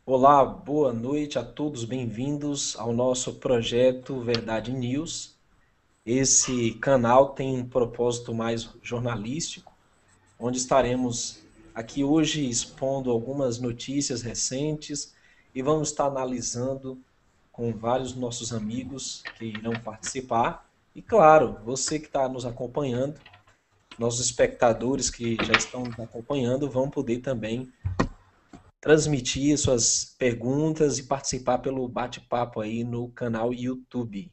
Olá, boa noite a todos, bem-vindos ao nosso projeto Verdade News. Esse canal tem um propósito mais jornalístico, onde estaremos aqui hoje expondo algumas notícias recentes e vamos estar analisando com vários nossos amigos que irão participar. E claro, você que está nos acompanhando, nossos espectadores que já estão nos acompanhando, vão poder também transmitir suas perguntas e participar pelo bate-papo aí no canal YouTube.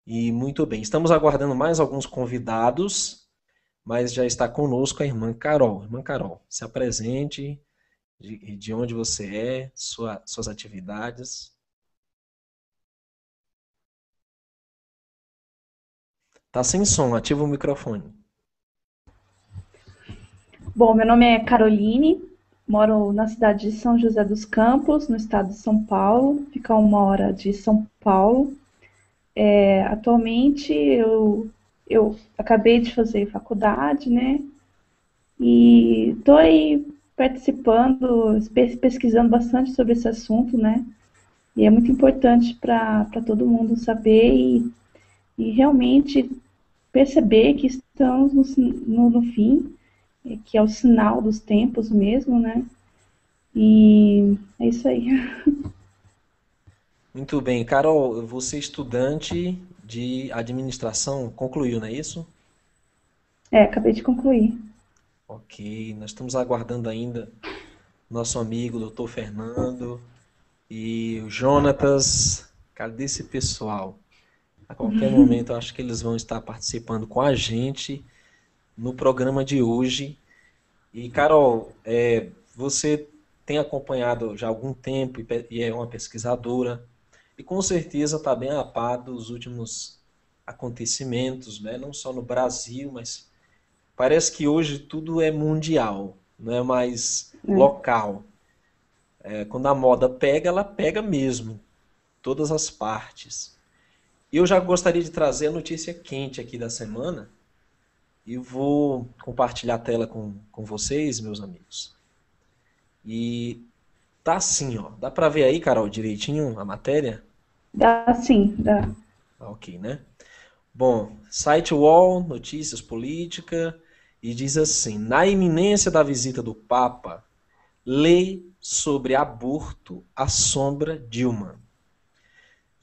E muito bem, estamos aguardando mais alguns convidados, mas já está conosco a irmã Carol. Irmã Carol, se apresente, de onde você é, suas atividades. Tá sem som, ativa o microfone. Bom, meu nome é Caroline, moro na cidade de São José dos Campos, no estado de São Paulo, fica a 1 hora de São Paulo. Atualmente eu acabei de fazer faculdade, né? E estou aí participando, pesquisando bastante sobre esse assunto, né? E é muito importante para todo mundo saber e realmente perceber que estamos no fim, que é o sinal dos tempos mesmo, né? E é isso aí. Muito bem, Carol, você é estudante de administração, concluiu, não é isso? Acabei de concluir. Ok, nós estamos aguardando ainda nosso amigo Dr. Fernando e o Jonatas. Cadê esse pessoal? A qualquer momento eu acho que eles vão estar participando com a gente no programa de hoje. E Carol, você tem acompanhado já há algum tempo e é uma pesquisadora e com certeza está bem a par dos últimos acontecimentos, né? Não só no Brasil, mas parece que hoje tudo é mundial, não é mais Né? local. Quando a moda pega, ela pega mesmo, todas as partes. E eu já gostaria de trazer a notícia quente aqui da semana e vou compartilhar a tela com vocês, meus amigos. E tá assim, ó. Dá pra ver aí, Carol, direitinho a matéria? Dá sim, dá. Ah, ok, né? Bom, site UOL, notícias política, e diz assim: na iminência da visita do Papa, lei sobre aborto assombra Dilma.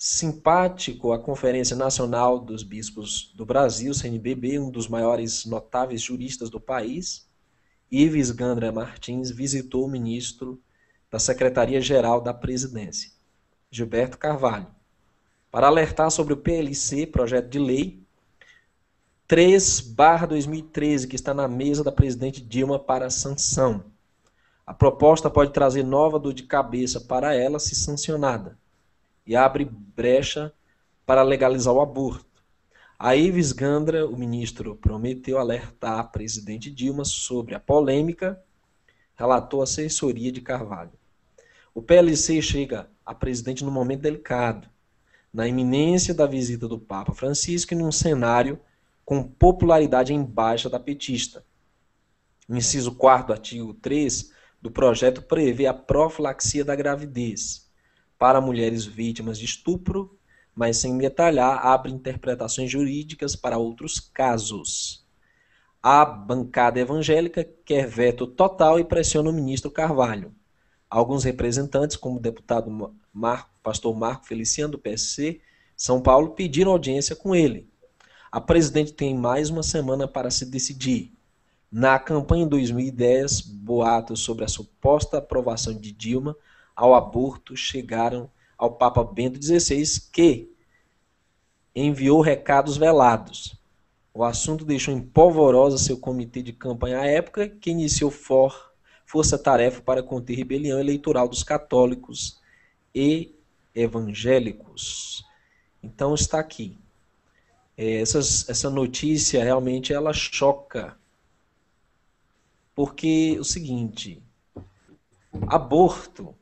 Simpático à Conferência Nacional dos Bispos do Brasil, CNBB, um dos maiores notáveis juristas do país, Ives Gandra Martins visitou o ministro da Secretaria-Geral da Presidência, Gilberto Carvalho, para alertar sobre o PLC, projeto de lei 3/2013, que está na mesa da presidente Dilma para sanção. A proposta pode trazer nova dor de cabeça para ela se sancionada e abre brecha para legalizar o aborto. A Ives Gandra, o ministro, prometeu alertar a presidente Dilma sobre a polêmica, relatou a assessoria de Carvalho. O PLC chega a presidente num momento delicado, na iminência da visita do Papa Francisco e num cenário com popularidade em baixa da petista. O inciso 4º, artigo 3 do projeto prevê a profilaxia da gravidez para mulheres vítimas de estupro, mas sem detalhar, abre interpretações jurídicas para outros casos. A bancada evangélica quer veto total e pressiona o ministro Carvalho. Alguns representantes, como o deputado pastor Marco Feliciano, do PSC, São Paulo, pediram audiência com ele. A presidente tem mais uma semana para se decidir. Na campanha em 2010, boatos sobre a suposta aprovação de Dilma ao aborto chegaram ao Papa Bento XVI, que enviou recados velados. O assunto deixou em polvorosa seu comitê de campanha à época, que iniciou força-tarefa para conter rebelião eleitoral dos católicos e evangélicos. Então está aqui. Essa notícia realmente ela choca, porque é o seguinte, aborto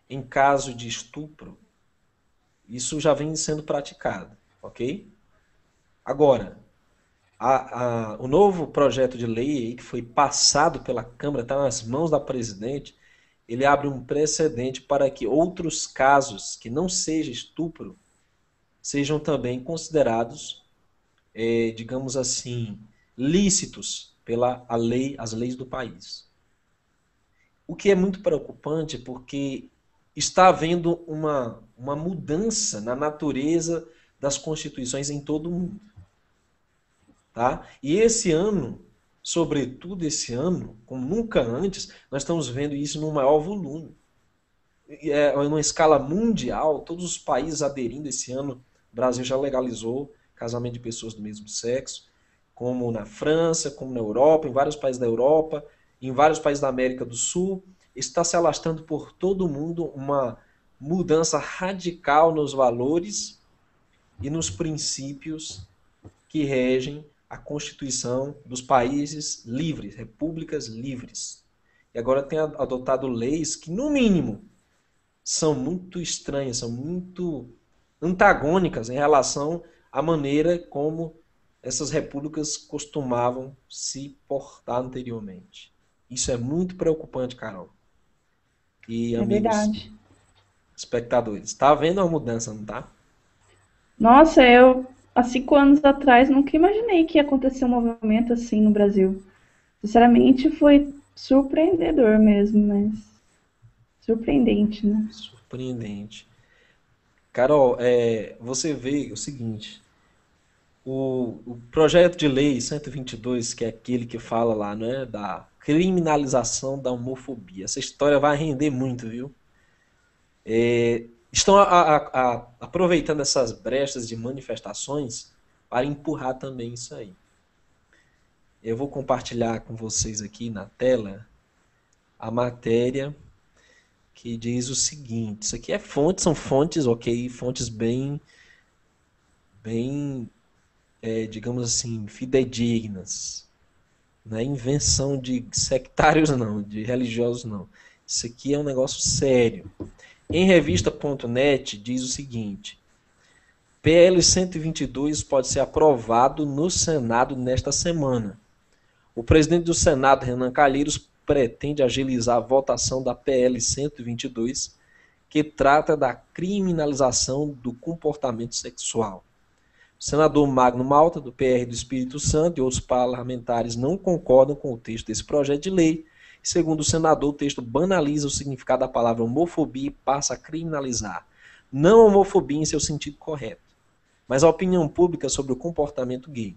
em caso de estupro, isso já vem sendo praticado, ok? Agora, o novo projeto de lei aí que foi passado pela Câmara, está nas mãos da presidente, ele abre um precedente para que outros casos que não seja estupro sejam também considerados, digamos assim, lícitos pela a lei, as leis do país. O que é muito preocupante porque está havendo uma mudança na natureza das constituições em todo o mundo. Tá? E esse ano, sobretudo esse ano, como nunca antes, nós estamos vendo isso no maior volume. Numa escala mundial, todos os países aderindo esse ano, o Brasil já legalizou casamento de pessoas do mesmo sexo, como na França, como na Europa, em vários países da Europa, em vários países da América do Sul. Está se alastrando por todo o mundo uma mudança radical nos valores e nos princípios que regem a Constituição dos países livres, repúblicas livres. E agora tem adotado leis que, no mínimo, são muito estranhas, são muito antagônicas em relação à maneira como essas repúblicas costumavam se portar anteriormente. Isso é muito preocupante, Carol. E É amigos verdade. espectadores, está havendo uma mudança, não está? Nossa, eu há 5 anos atrás nunca imaginei que ia acontecer um movimento assim no Brasil. Sinceramente, foi surpreendedor mesmo, mas surpreendente, né? Surpreendente. Carol, você vê o seguinte, o projeto de lei 122, que é aquele que fala lá, né, da criminalização da homofobia. Essa história vai render muito, viu? Estão aproveitando essas brechas de manifestações para empurrar também isso aí. Eu vou compartilhar com vocês aqui na tela a matéria que diz o seguinte. Isso aqui são fontes, ok, fontes bem, digamos assim, fidedignas. Não é invenção de sectários não, de religiosos não. Isso aqui é um negócio sério. Em revista.net diz o seguinte: PL 122 pode ser aprovado no Senado nesta semana. O presidente do Senado, Renan Calheiros, pretende agilizar a votação da PL 122, que trata da criminalização do comportamento sexual. O senador Magno Malta, do PR do Espírito Santo, e outros parlamentares não concordam com o texto desse projeto de lei. Segundo o senador, o texto banaliza o significado da palavra homofobia e passa a criminalizar. Não a homofobia em seu sentido correto, mas a opinião pública sobre o comportamento gay.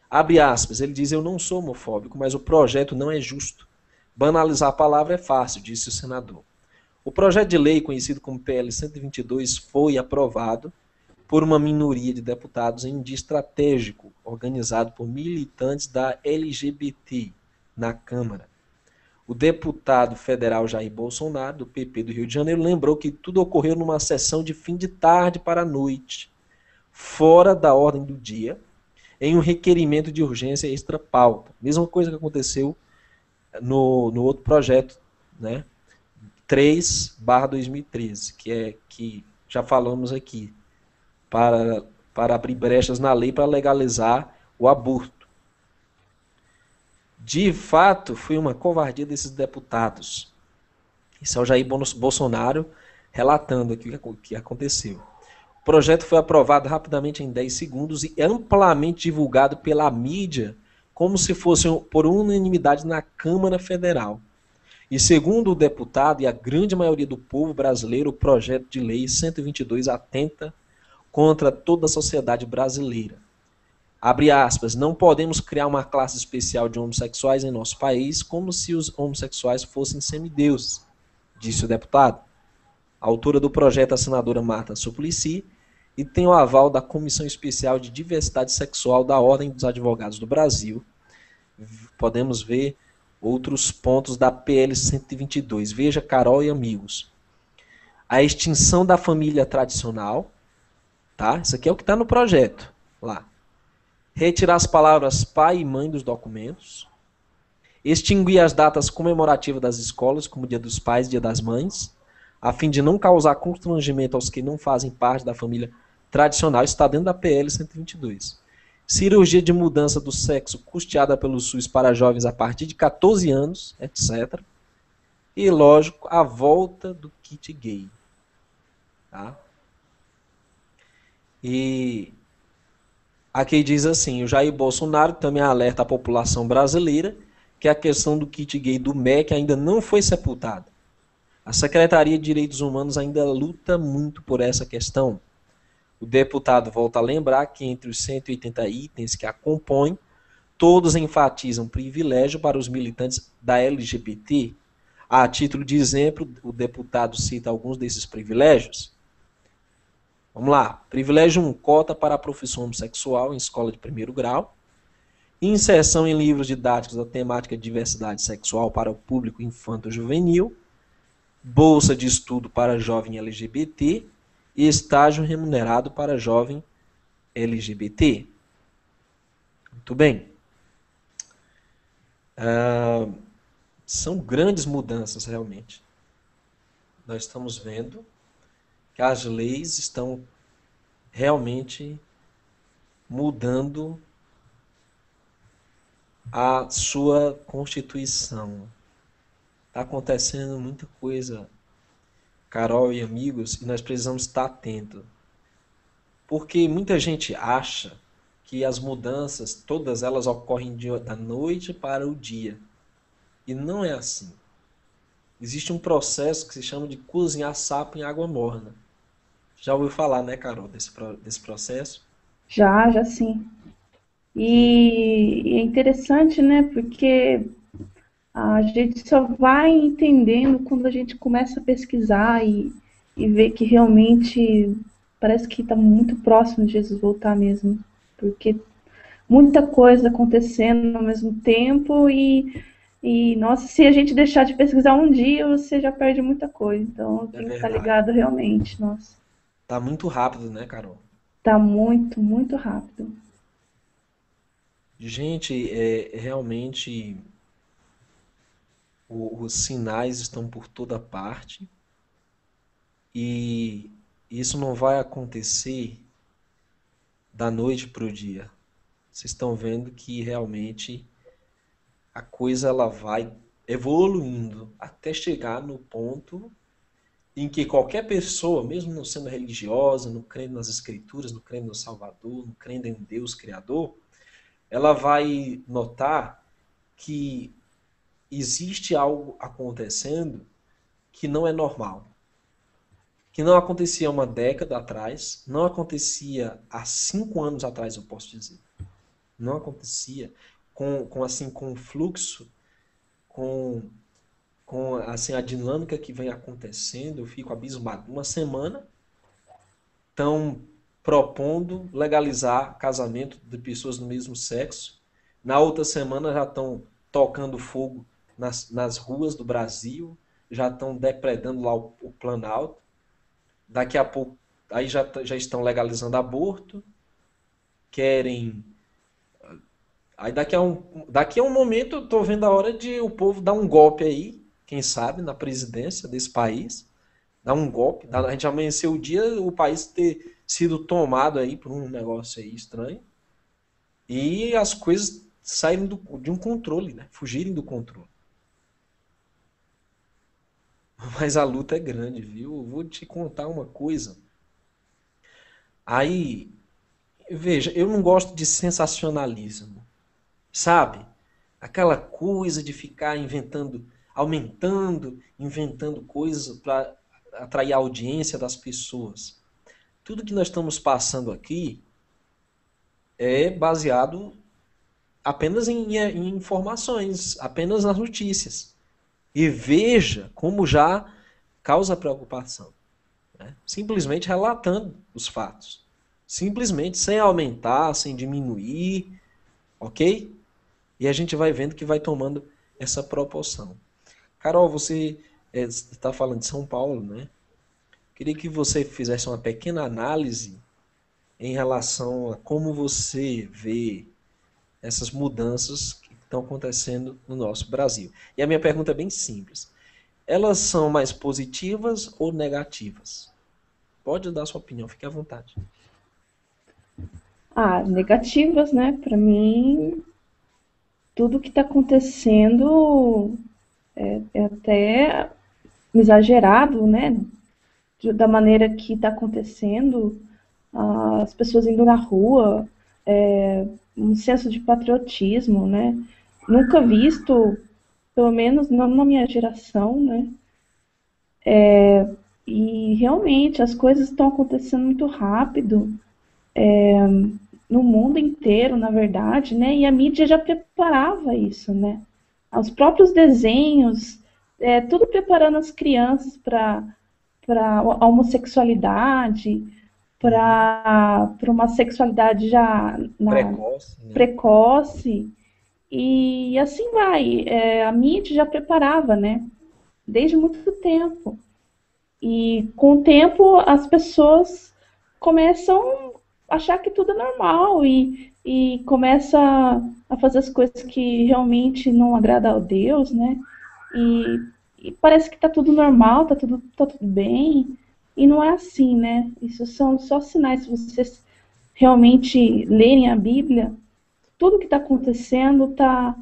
Abre aspas, ele diz: eu não sou homofóbico, mas o projeto não é justo. Banalizar a palavra é fácil, disse o senador. O projeto de lei, conhecido como PL 122, foi aprovado por uma minoria de deputados em um dia estratégico, organizado por militantes da LGBT na Câmara. O deputado federal Jair Bolsonaro, do PP do Rio de Janeiro, lembrou que tudo ocorreu numa sessão de fim de tarde para a noite, fora da ordem do dia, em um requerimento de urgência extra-pauta. Mesma coisa que aconteceu no outro projeto, né? 3/2013, que já falamos aqui, para abrir brechas na lei para legalizar o aborto. De fato, foi uma covardia desses deputados. Isso é o Jair Bolsonaro relatando aqui o que aconteceu. O projeto foi aprovado rapidamente em 10 segundos e amplamente divulgado pela mídia, como se fosse por unanimidade na Câmara Federal. E segundo o deputado e a grande maioria do povo brasileiro, o projeto de lei 122 atenta contra toda a sociedade brasileira. Abre aspas, não podemos criar uma classe especial de homossexuais em nosso país como se os homossexuais fossem semideuses, disse o deputado. A autora do projeto é a senadora Marta Suplicy e tem o aval da Comissão Especial de Diversidade Sexual da Ordem dos Advogados do Brasil. Podemos ver outros pontos da PL 122. Veja, Carol e amigos. A extinção da família tradicional, tá? Isso aqui é o que está no projeto, lá. Retirar as palavras pai e mãe dos documentos. Extinguir as datas comemorativas das escolas, como Dia dos Pais e Dia das Mães, a fim de não causar constrangimento aos que não fazem parte da família tradicional. Isso está dentro da PL 122. Cirurgia de mudança do sexo custeada pelo SUS para jovens a partir de 14 anos, etc. e, lógico, a volta do kit gay. Tá? E aqui diz assim, o Jair Bolsonaro também alerta a população brasileira que a questão do kit gay do MEC ainda não foi sepultada. A Secretaria de Direitos Humanos ainda luta muito por essa questão. O deputado volta a lembrar que entre os 180 itens que a compõem, todos enfatizam privilégio para os militantes da LGBT. A título de exemplo, o deputado cita alguns desses privilégios. Vamos lá. Privilégio 1, cota para a profissão homossexual em escola de primeiro grau. Inserção em livros didáticos da temática de diversidade sexual para o público infanto-juvenil. Bolsa de estudo para jovem LGBT. E estágio remunerado para jovem LGBT. Muito bem. São grandes mudanças, realmente. Nós estamos vendo que as leis estão realmente mudando a sua Constituição. Está acontecendo muita coisa, Carol e amigos, e nós precisamos estar atentos. Porque muita gente acha que as mudanças, todas elas ocorrem da noite para o dia. E não é assim. Existe um processo que se chama de cozinhar sapo em água morna. Já ouviu falar, né, Carol, desse processo? Já sim. E é interessante, né? Porque a gente só vai entendendo quando a gente começa a pesquisar e ver que realmente parece que está muito próximo de Jesus voltar mesmo. Porque muita coisa acontecendo ao mesmo tempo e nossa, se a gente deixar de pesquisar um dia, você já perde muita coisa. Então É tem que estar verdade. ligado realmente, nossa. Tá muito rápido, né, Carol? Tá muito, muito rápido. Gente, realmente os sinais estão por toda parte e isso não vai acontecer da noite para o dia. Vocês estão vendo que realmente a coisa ela vai evoluindo até chegar no ponto em que qualquer pessoa, mesmo não sendo religiosa, não crendo nas escrituras, não crendo no Salvador, não crendo em Deus Criador, ela vai notar que existe algo acontecendo que não é normal. Que não acontecia uma década atrás, não acontecia há 5 anos atrás, eu posso dizer. Não acontecia com o fluxo, com, com assim, a dinâmica que vem acontecendo, eu fico abismado. Uma semana estão propondo legalizar casamento de pessoas do mesmo sexo. Na outra semana já estão tocando fogo nas ruas do Brasil, já estão depredando lá o Planalto. Daqui a pouco, aí já estão legalizando aborto, querem. Aí daqui a um momento eu estou vendo a hora de o povo dar um golpe aí, quem sabe, na presidência desse país. Dar um golpe. A gente amanheceu o dia, o país ter sido tomado aí por um negócio aí estranho. E as coisas saírem de um controle, né? Fugirem do controle. Mas a luta é grande, viu? Eu vou te contar uma coisa. Aí, veja, eu não gosto de sensacionalismo, sabe? Aquela coisa de ficar inventando, inventando coisas para atrair a audiência das pessoas. Tudo que nós estamos passando aqui é baseado apenas em informações, apenas nas notícias. E veja como já causa preocupação. Né? Simplesmente relatando os fatos. Simplesmente sem aumentar, sem diminuir, ok? E a gente vai vendo que vai tomando essa proporção. Carol, você está falando de São Paulo, né? Queria que você fizesse uma pequena análise em relação a como você vê essas mudanças que estão acontecendo no nosso Brasil. E a minha pergunta é bem simples. Elas são mais positivas ou negativas? Pode dar sua opinião, fique à vontade. Ah, negativas, né? Para mim, tudo que está acontecendo É até exagerado, né? Da maneira que está acontecendo, as pessoas indo na rua, um senso de patriotismo, né? Nunca visto, pelo menos não na minha geração, né? E realmente as coisas estão acontecendo muito rápido no mundo inteiro, na verdade, né? E a mídia já preparava isso, né? Os próprios desenhos, tudo preparando as crianças para a homossexualidade, Uhum. para uma sexualidade já Precoce, né? precoce, e assim vai. A mídia já preparava, né? Desde muito tempo. E com o tempo as pessoas começam a achar que tudo é normal e começa a fazer as coisas que realmente não agradam a Deus, né? E parece que tá tudo normal, tá tudo bem. E não é assim, né? Isso são só sinais. Se vocês realmente lerem a Bíblia, tudo que está acontecendo tá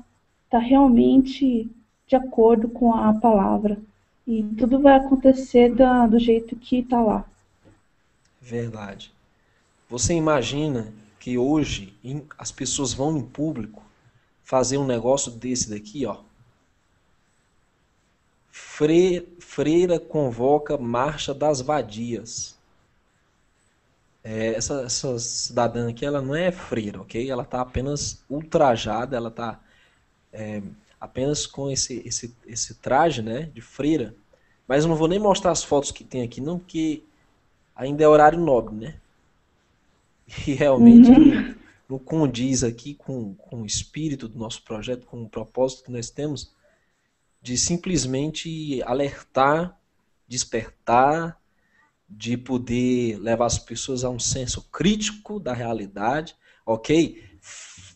realmente de acordo com a palavra. E tudo vai acontecer do jeito que está lá. Verdade. Você imagina que hoje as pessoas vão em público fazer um negócio desse daqui, ó. Freira convoca marcha das vadias. Essa cidadã aqui, ela não é freira, ok? Ela está apenas ultrajada, ela está apenas com esse traje, né, de freira. Mas eu não vou nem mostrar as fotos que tem aqui, não, porque ainda é horário nobre, né? E realmente Uhum. não condiz aqui com o espírito do nosso projeto, com o propósito que nós temos de simplesmente alertar, despertar, de poder levar as pessoas a um senso crítico da realidade, ok?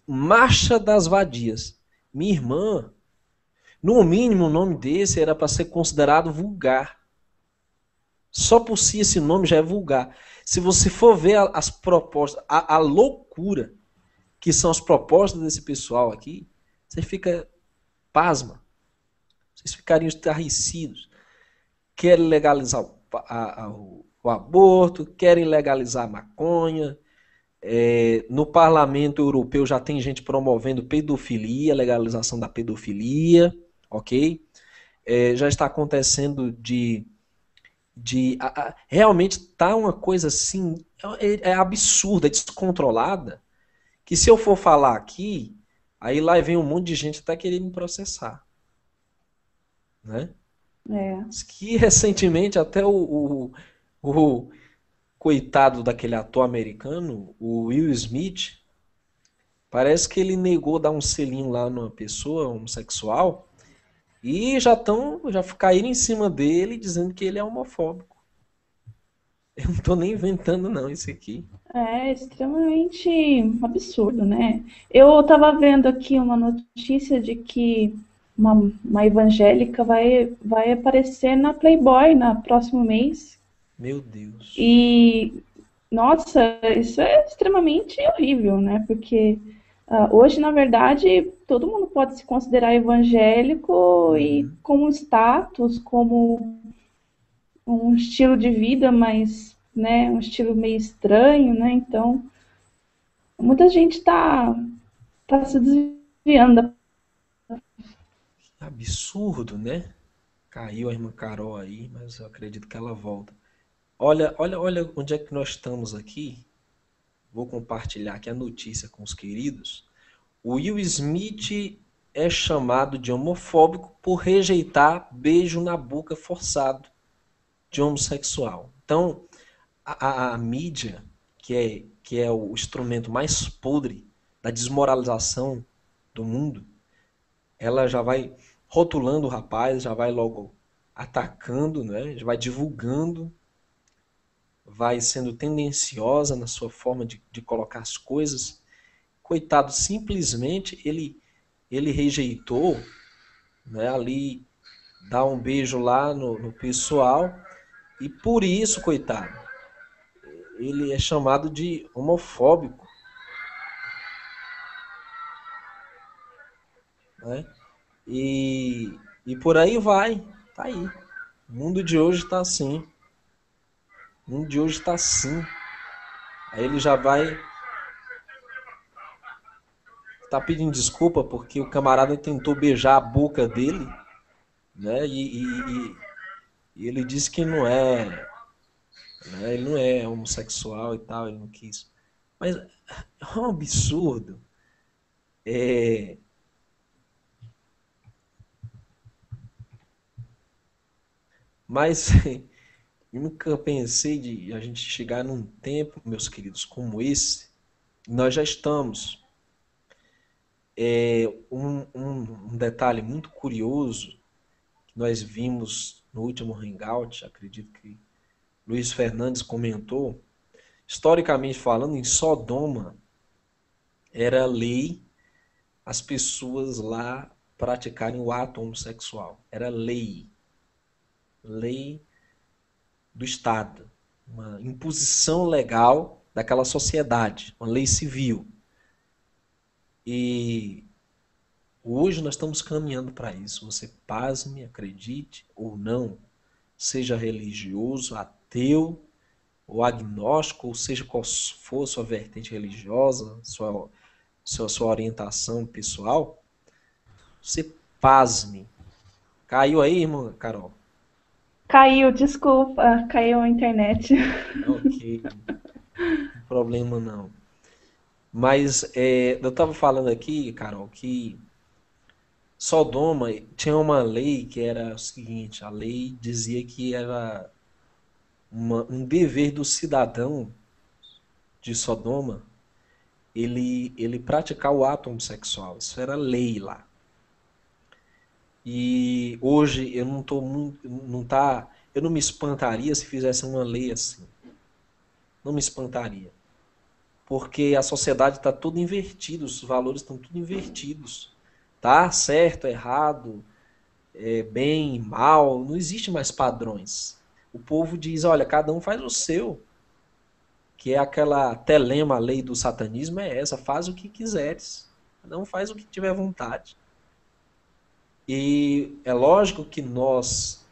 Marcha das Vadias. Minha irmã, no mínimo, um nome desse era para ser considerado vulgar. Só por si esse nome já é vulgar. Se você for ver as propostas, a loucura que são as propostas desse pessoal aqui, você fica pasma. Vocês ficariam estarrecidos. Querem legalizar o aborto, querem legalizar a maconha. No Parlamento Europeu já tem gente promovendo pedofilia, legalização da pedofilia, ok? Já está acontecendo realmente está uma coisa assim, é absurda, é descontrolada, que se eu for falar aqui, aí lá vem um monte de gente até querer me processar, né? É. Diz que recentemente até o coitado daquele ator americano, o Will Smith, parece que ele negou dar um selinho lá numa pessoa homossexual e já caíram em cima dele dizendo que ele é homofóbico. Eu não tô nem inventando não isso aqui. É extremamente absurdo, né? Eu estava vendo aqui uma notícia de que uma evangélica vai aparecer na Playboy no próximo mês. Meu Deus. E, nossa, isso é extremamente horrível, né? Porque hoje, na verdade, todo mundo pode se considerar evangélico e Uhum. como status, como um estilo de vida, mas, né, um estilo meio estranho, né? Então, muita gente tá se desviando da. Absurdo, né? Caiu a irmã Carol aí, mas eu acredito que ela volta. Olha onde é que nós estamos aqui. Vou compartilhar aqui a notícia com os queridos. O Will Smith é chamado de homofóbico por rejeitar beijo na boca forçado de homossexual. Então, a mídia, que é o instrumento mais podre da desmoralização do mundo, ela já vai rotulando o rapaz, já vai logo atacando, né? Já vai divulgando, vai sendo tendenciosa na sua forma de colocar as coisas. Coitado, simplesmente ele rejeitou, né, ali, dar um beijo lá no pessoal, e por isso, coitado, ele é chamado de homofóbico, né? E E por aí vai. Tá aí. O mundo de hoje tá assim. O mundo de hoje tá assim. Aí ele já vai. Tá pedindo desculpa porque o camarada tentou beijar a boca dele, né? E ele disse que não é, né? Ele não é homossexual e tal, ele não quis. Mas é um absurdo. É, mas eu nunca pensei de a gente chegar num tempo, meus queridos, como esse. Nós já estamos. Um detalhe muito curioso que nós vimos no último Hangout, acredito que Luiz Fernandes comentou, historicamente falando, em Sodoma era lei as pessoas lá praticarem o ato homossexual. Era lei. Lei do Estado. Uma imposição legal daquela sociedade. Uma lei civil. E hoje nós estamos caminhando para isso. Você pasme, acredite ou não, seja religioso, ateu ou agnóstico, ou seja qual for sua vertente religiosa, sua orientação pessoal, você pasme. Caiu aí, irmã Carol? Caiu, desculpa, caiu a internet. Ok, não tem problema não. Mas eu estava falando aqui, Carol, que Sodoma tinha uma lei que era o seguinte, a lei dizia que era um dever do cidadão de Sodoma ele praticar o ato homossexual. Isso era lei lá. E hoje eu não tô muito, não tá, eu não me espantaria se fizesse uma lei assim. Não me espantaria. Porque a sociedade está toda invertida, os valores estão tudo invertidos. Tá? Certo, errado, bem, mal, não existe mais padrões. O povo diz, olha, cada um faz o seu. Que é aquela telema, a lei do satanismo é essa, faz o que quiseres. Cada um faz o que tiver vontade. E é lógico que nós,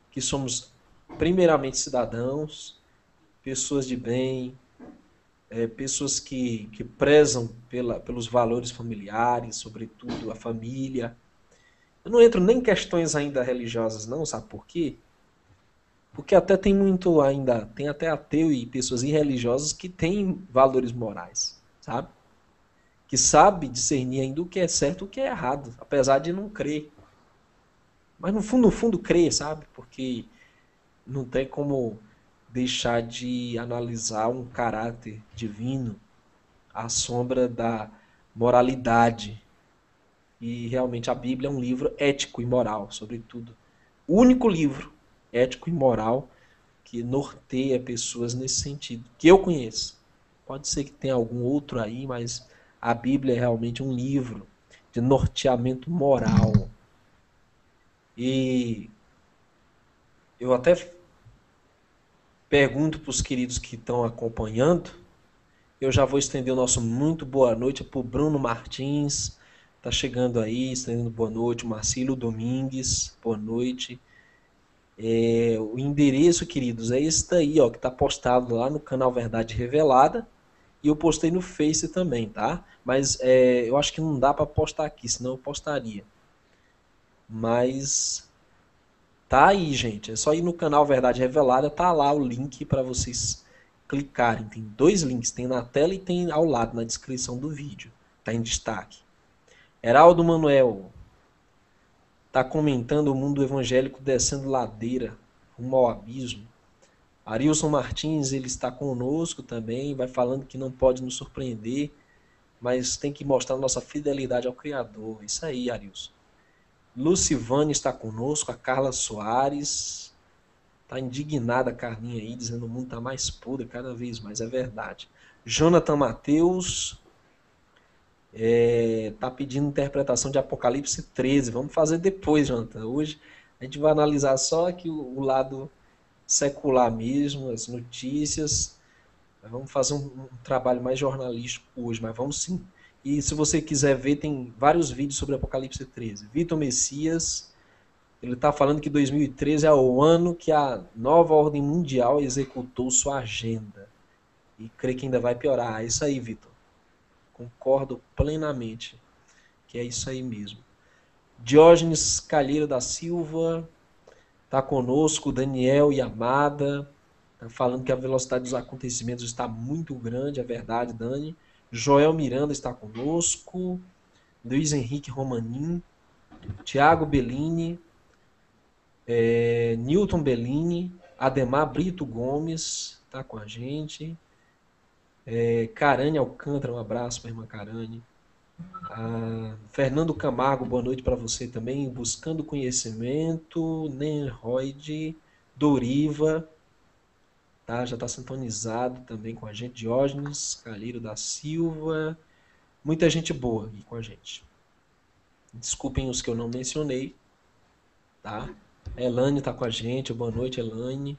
que somos primeiramente cidadãos, pessoas de bem, pessoas que prezam pelos valores familiares, sobretudo a família. Eu não entro nem em questões ainda religiosas, não, sabe por quê? Porque até tem muito ainda, tem até ateu e pessoas irreligiosas que têm valores morais, sabe? Que sabe discernir ainda o que é certo e o que é errado, apesar de não crer. Mas no fundo crê, sabe? Porque não tem como deixar de analisar um caráter divino à sombra da moralidade. E realmente a Bíblia é um livro ético e moral, sobretudo. O único livro ético e moral que norteia pessoas nesse sentido, que eu conheço. Pode ser que tenha algum outro aí, mas a Bíblia é realmente um livro de norteamento moral. E eu até pergunto para os queridos que estão acompanhando, eu já vou estender o nosso muito boa noite para o Bruno Martins, tá chegando aí, estendendo boa noite, o Marcílio Domingues, boa noite. O endereço, queridos, é esse daí, ó, que está postado lá no canal Verdade Revelada, e eu postei no Face também, tá? Mas eu acho que não dá para postar aqui, senão eu postaria. Mas tá aí, gente. É só ir no canal Verdade Revelada, tá lá o link para vocês clicarem. Tem dois links, tem na tela e tem ao lado, na descrição do vídeo. Tá em destaque. Heraldo Manuel tá comentando o mundo evangélico descendo ladeira, rumo ao abismo. Arilson Martins, ele está conosco também, vai falando que não pode nos surpreender, mas tem que mostrar nossa fidelidade ao Criador. Isso aí, Arilson. Lucivane está conosco, a Carla Soares, está indignada a Carlinha aí, dizendo que o mundo está mais podre cada vez mais, é verdade. Jonathan Mateus está pedindo interpretação de Apocalipse 13, vamos fazer depois, Jonathan. Hoje a gente vai analisar só aqui o lado secular mesmo, as notícias. Vamos fazer um trabalho mais jornalístico hoje, mas vamos sim. E se você quiser ver, tem vários vídeos sobre Apocalipse 13. Vitor Messias, Ele está falando que 2013 é o ano que a nova ordem mundial executou sua agenda. E creio que ainda vai piorar. É isso aí, Vitor. Concordo plenamente que é isso aí mesmo. Diógenes Calheiro da Silva está conosco. Daniel Yamada está falando que a velocidade dos acontecimentos está muito grande. É verdade, Dani. Joel Miranda está conosco. Luiz Henrique Romanin. Tiago Bellini. Newton Bellini. Ademar Brito Gomes está com a gente. Carane Alcântara, um abraço para a irmã Carane. Fernando Camargo, boa noite para você também. Buscando Conhecimento. Nenroide. Doriva. Tá, já está sintonizado também com a gente. Diógenes Calheiro da Silva. Muita gente boa aqui com a gente. Desculpem os que eu não mencionei. Tá? A Elane está com a gente. Boa noite, Elane.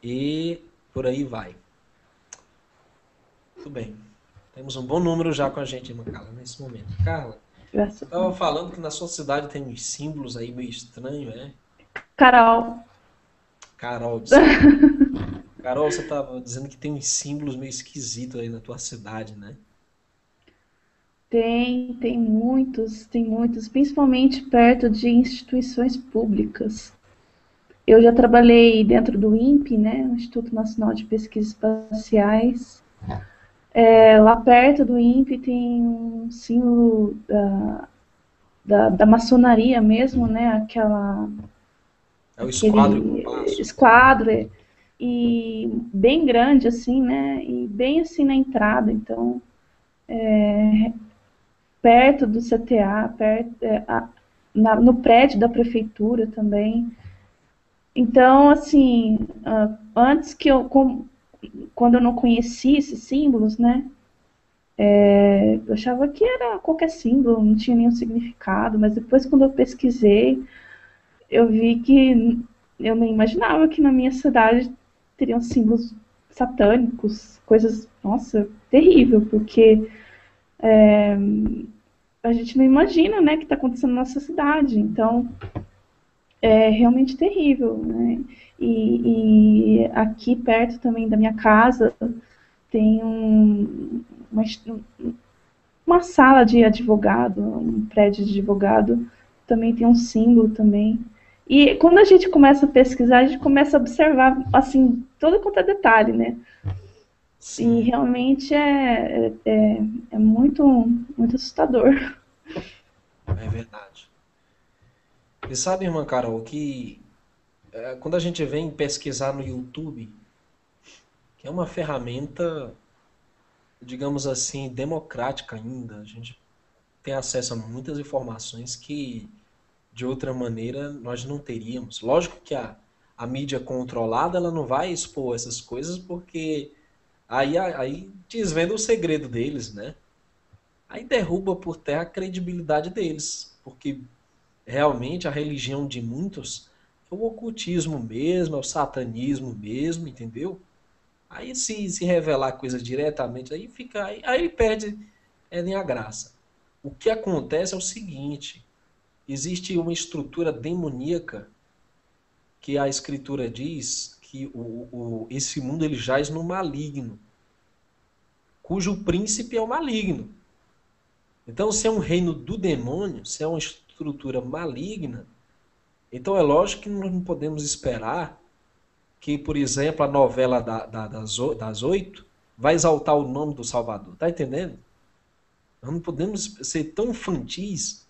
E por aí vai. Muito bem. Temos um bom número já com a gente, irmã Carla, nesse momento. Carla, Graças você a estava Deus. falando que na sua cidade tem uns símbolos aí meio estranhos, é? Carol, Carol, desculpa. Carol, você estava dizendo que tem uns símbolos meio esquisitos aí na tua cidade, né? tem muitos, principalmente perto de instituições públicas. Eu já trabalhei dentro do INPE, né, o Instituto Nacional de Pesquisas Espaciais. Lá perto do INPE tem um símbolo da maçonaria mesmo, né, É o esquadro e o aquele compasso. esquadro, e bem grande assim, né, e bem assim na entrada. Então, perto do CTA, no prédio da prefeitura também. Então, assim, antes quando eu não conhecia esses símbolos, né, eu achava que era qualquer símbolo, não tinha nenhum significado, mas depois quando eu pesquisei, eu vi que eu nem imaginava que na minha cidade teriam símbolos satânicos, coisas, nossa, terrível, porque a gente não imagina, né, o que está acontecendo na nossa cidade. Então, é realmente terrível, né? E aqui perto também da minha casa tem uma sala de advogado, um prédio de advogado, também tem um símbolo também. E quando a gente começa a pesquisar, a gente começa a observar, assim, todo quanto é detalhe, né? E Sim, realmente é muito, muito assustador. é verdade. E sabe, irmã Carol, que quando a gente vem pesquisar no YouTube, que é uma ferramenta, digamos assim, democrática ainda, a gente tem acesso a muitas informações que de outra maneira nós não teríamos. Lógico que a mídia controlada ela não vai expor essas coisas porque aí desvenda o segredo deles, né? Aí derruba por terra a credibilidade deles, porque realmente a religião de muitos é o ocultismo mesmo, é o satanismo mesmo, entendeu? Aí se revelar coisa diretamente, aí fica aí perde nem a graça. O que acontece é o seguinte: existe uma estrutura demoníaca que a escritura diz que esse mundo ele jaz no maligno, cujo príncipe é o maligno. Então, se é um reino do demônio, se é uma estrutura maligna, então é lógico que nós não podemos esperar que, por exemplo, a novela das 8 vai exaltar o nome do Salvador. Tá entendendo? Nós não podemos ser tão infantis,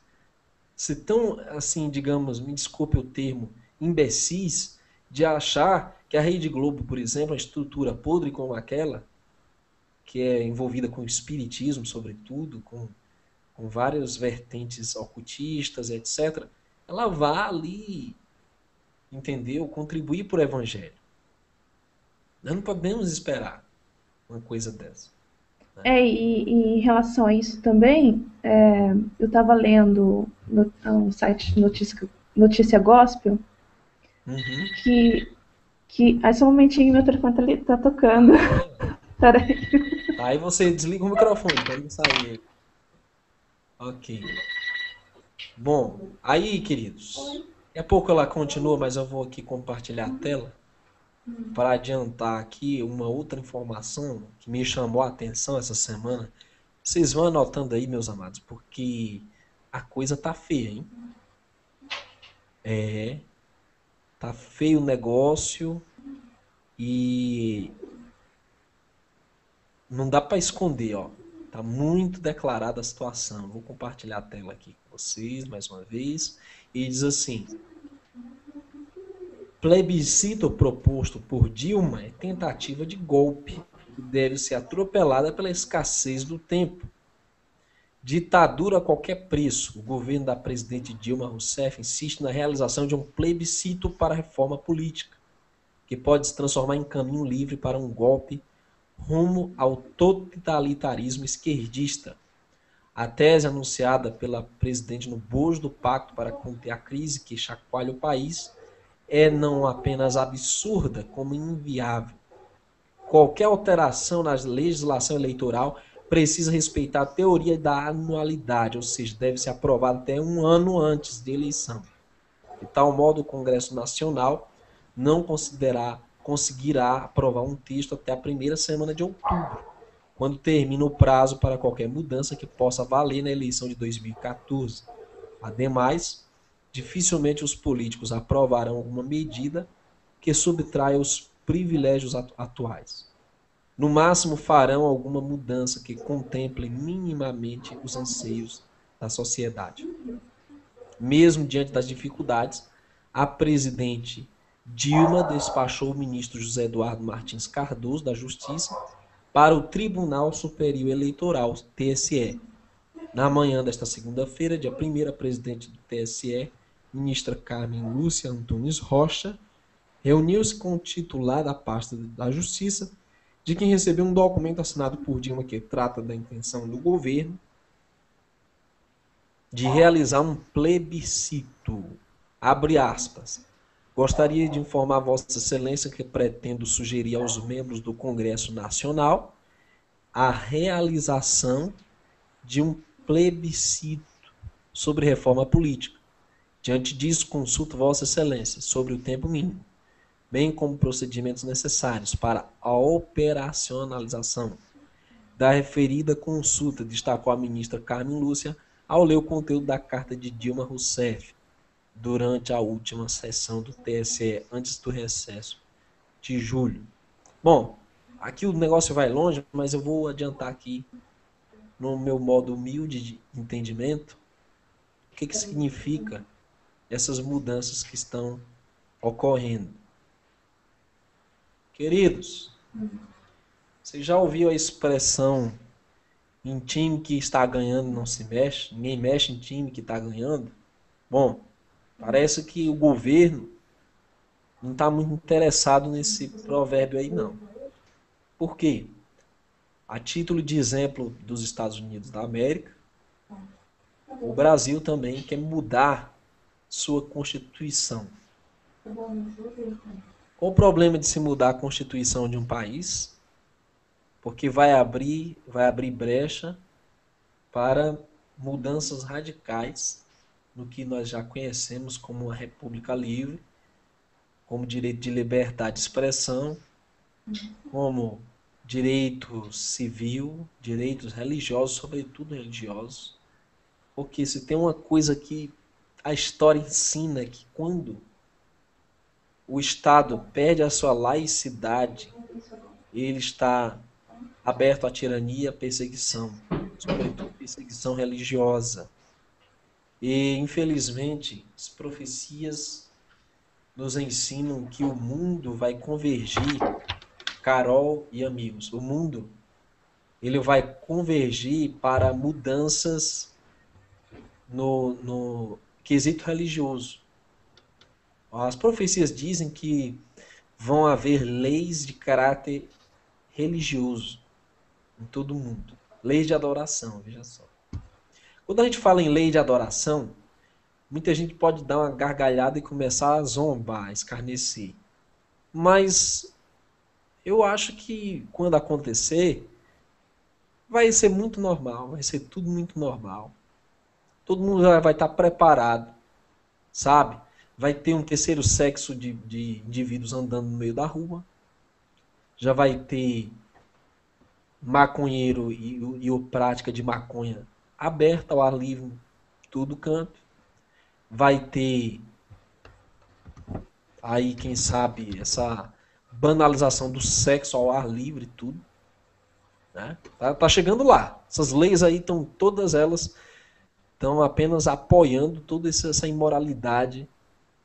ser tão, assim, digamos, me desculpe o termo, imbecis, de achar que a Rede Globo, por exemplo, uma estrutura podre como aquela, que é envolvida com o espiritismo, sobretudo, com várias vertentes ocultistas, etc., ela vá ali, entendeu? Contribuir para o evangelho. Nós não podemos esperar uma coisa dessa. Né? E em relação a isso também, eu estava lendo um site de notícia gospel, Uhum. Aí só um momentinho, meu telefone tá tocando. Peraí. Aí você desliga o microfone para ele sair. Ok. Bom, aí, queridos. Daqui a pouco ela continua, mas eu vou aqui compartilhar a tela para adiantar aqui uma outra informação que me chamou a atenção essa semana. Vocês vão anotando aí, meus amados, porque a coisa tá feia, hein? Tá feio o negócio e não dá para esconder, ó. Tá muito declarada a situação. Vou compartilhar a tela aqui com vocês mais uma vez. E diz assim: plebiscito proposto por Dilma é tentativa de golpe e deve ser atropelada pela escassez do tempo. Ditadura a qualquer preço. O governo da presidente Dilma Rousseff insiste na realização de um plebiscito para a reforma política, que pode se transformar em caminho livre para um golpe rumo ao totalitarismo esquerdista. A tese anunciada pela presidente no bojo do pacto para conter a crise que chacoalha o país é não apenas absurda, como inviável. Qualquer alteração na legislação eleitoral precisa respeitar a teoria da anualidade, ou seja, deve ser aprovada até um ano antes da eleição. De tal modo, o Congresso Nacional não conseguirá aprovar um texto até a primeira semana de outubro, quando termina o prazo para qualquer mudança que possa valer na eleição de 2014. Ademais, dificilmente os políticos aprovarão alguma medida que subtraia os privilégios atuais. No máximo, farão alguma mudança que contemple minimamente os anseios da sociedade. Mesmo diante das dificuldades, a presidente Dilma despachou o ministro José Eduardo Martins Cardoso, da Justiça, para o Tribunal Superior Eleitoral, TSE. Na manhã desta segunda-feira, dia 1º, a presidente do TSE, ministra Carmen Lúcia Antunes Rocha, reuniu-se com o titular da pasta da Justiça, de quem recebeu um documento assinado por Dilma que trata da intenção do governo de realizar um plebiscito. Abre aspas. Gostaria de informar Vossa Excelência que pretendo sugerir aos membros do Congresso Nacional a realização de um plebiscito sobre reforma política. Diante disso, consulto Vossa Excelência sobre o tempo mínimo, bem como procedimentos necessários para a operacionalização da referida consulta, destacou a ministra Carmen Lúcia ao ler o conteúdo da carta de Dilma Rousseff durante a última sessão do TSE, antes do recesso de julho. Bom, aqui o negócio vai longe, mas eu vou adiantar aqui, no meu modo humilde de entendimento, o que significa essas mudanças que estão ocorrendo. Queridos, você já ouviu a expressão em time que está ganhando não se mexe? Ninguém mexe em time que está ganhando? Bom, parece que o governo não está muito interessado nesse provérbio aí, não. Por quê? A título de exemplo dos Estados Unidos da América, o Brasil também quer mudar sua Constituição. Qual o problema de se mudar a Constituição de um país? Porque vai abrir brecha para mudanças radicais no que nós já conhecemos como uma república livre, como direito de liberdade de expressão, como direito civil, direitos religiosos, sobretudo religiosos. Porque se tem uma coisa que a história ensina, é que quando o Estado perde a sua laicidade, ele está aberto à tirania, à perseguição, sobretudo perseguição religiosa. E, infelizmente, as profecias nos ensinam que o mundo vai convergir, Carol e amigos, o mundo ele vai convergir para mudanças no quesito religioso. As profecias dizem que vão haver leis de caráter religioso em todo o mundo. Leis de adoração, veja só. Quando a gente fala em lei de adoração, muita gente pode dar uma gargalhada e começar a zombar, a escarnecer. Mas eu acho que quando acontecer, vai ser muito normal, vai ser tudo muito normal. Todo mundo já vai estar preparado, sabe? vai ter um terceiro sexo de indivíduos andando no meio da rua, já vai ter maconheiro e a prática de maconha aberta ao ar livre, tudo canto. Vai ter aí, quem sabe, essa banalização do sexo ao ar livre, tudo. Né? Tá chegando lá. Essas leis aí estão, todas elas estão apenas apoiando toda essa imoralidade,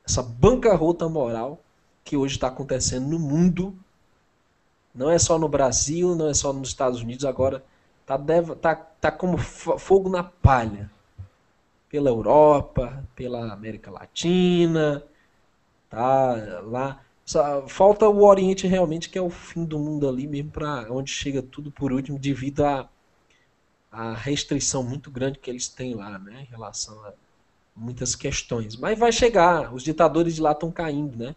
essa bancarrota moral que hoje está acontecendo no mundo. Não é só no Brasil, não é só nos Estados Unidos, agora tá como fogo na palha. Pela Europa, pela América Latina, tá lá. Só falta o Oriente realmente, que é o fim do mundo ali mesmo, para onde chega tudo por último, devido à restrição muito grande que eles têm lá, né, em relação a muitas questões. Mas vai chegar, os ditadores de lá estão caindo, né?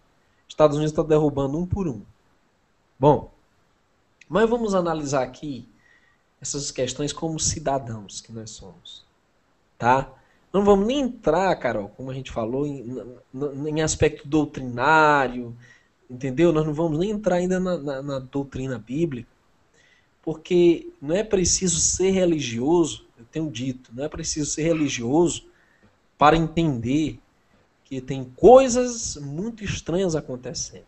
Os Estados Unidos estão derrubando um por um. Bom, mas vamos analisar aqui essas questões como cidadãos que nós somos, tá? Não vamos nem entrar, Carol, como a gente falou, em aspecto doutrinário, entendeu? Nós não vamos nem entrar ainda na doutrina bíblica, porque não é preciso ser religioso, eu tenho dito, não é preciso ser religioso para entender que tem coisas muito estranhas acontecendo.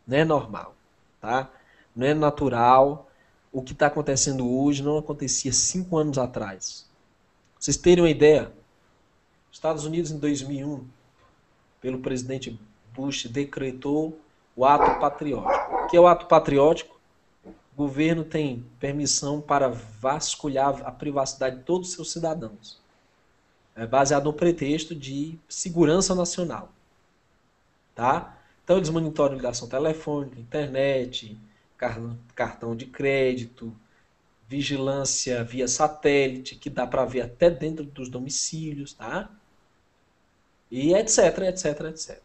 Não é normal, tá? Não é natural. O que está acontecendo hoje não acontecia 5 anos atrás. Vocês terem uma ideia, Estados Unidos em 2001, pelo presidente Bush, decretou o ato patriótico. O que é o ato patriótico? O governo tem permissão para vasculhar a privacidade de todos os seus cidadãos. É baseado no pretexto de segurança nacional. Tá? Então eles monitoram ligação telefônica, internet, cartão de crédito, vigilância via satélite, que dá para ver até dentro dos domicílios, tá? E etc, etc, etc.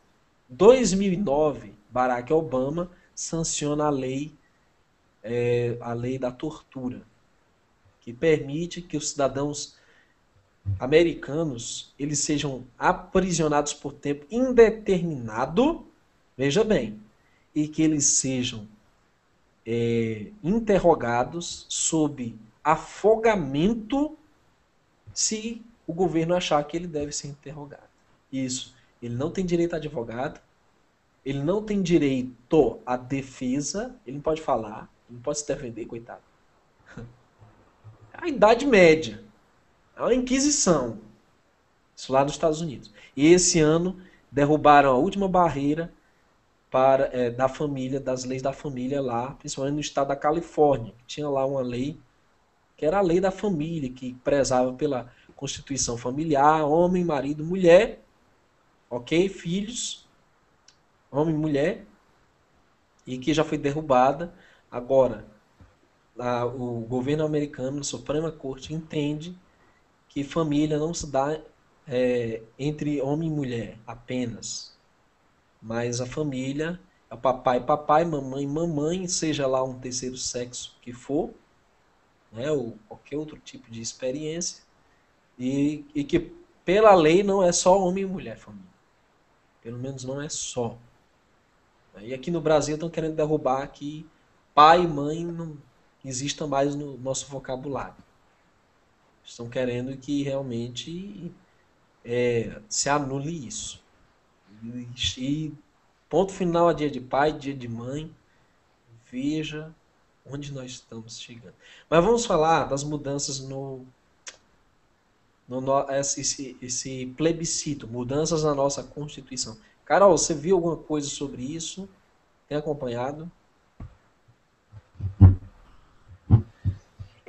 2009, Barack Obama sanciona a lei da tortura, que permite que os cidadãos americanos eles sejam aprisionados por tempo indeterminado, veja bem, e que eles sejam interrogados sob afogamento se o governo achar que ele deve ser interrogado. Isso. Ele não tem direito a advogado, ele não tem direito à defesa, ele não pode falar, ele não pode se defender, coitado. A Idade Média, a Inquisição, isso lá nos Estados Unidos. E esse ano derrubaram a última barreira da família, das leis da família lá, principalmente no estado da Califórnia. Tinha lá uma lei, que era a lei da família, que prezava pela constituição familiar, homem, marido, mulher, ok? Filhos, homem e mulher, e que já foi derrubada. Agora, o governo americano, a Suprema Corte, entende que família não se dá entre homem e mulher apenas, mas a família é papai, mamãe, mamãe, seja lá um terceiro sexo que for, né, ou qualquer outro tipo de experiência, e que pela lei não é só homem e mulher família. Pelo menos não é só. E aqui no Brasil estão querendo derrubar que pai e mãe não existam mais no nosso vocabulário. Estão querendo que realmente se anule isso. E ponto final a dia de pai, dia de mãe. Veja onde nós estamos chegando. Mas vamos falar das mudanças esse plebiscito, mudanças na nossa Constituição. Carol, você viu alguma coisa sobre isso? Tem acompanhado?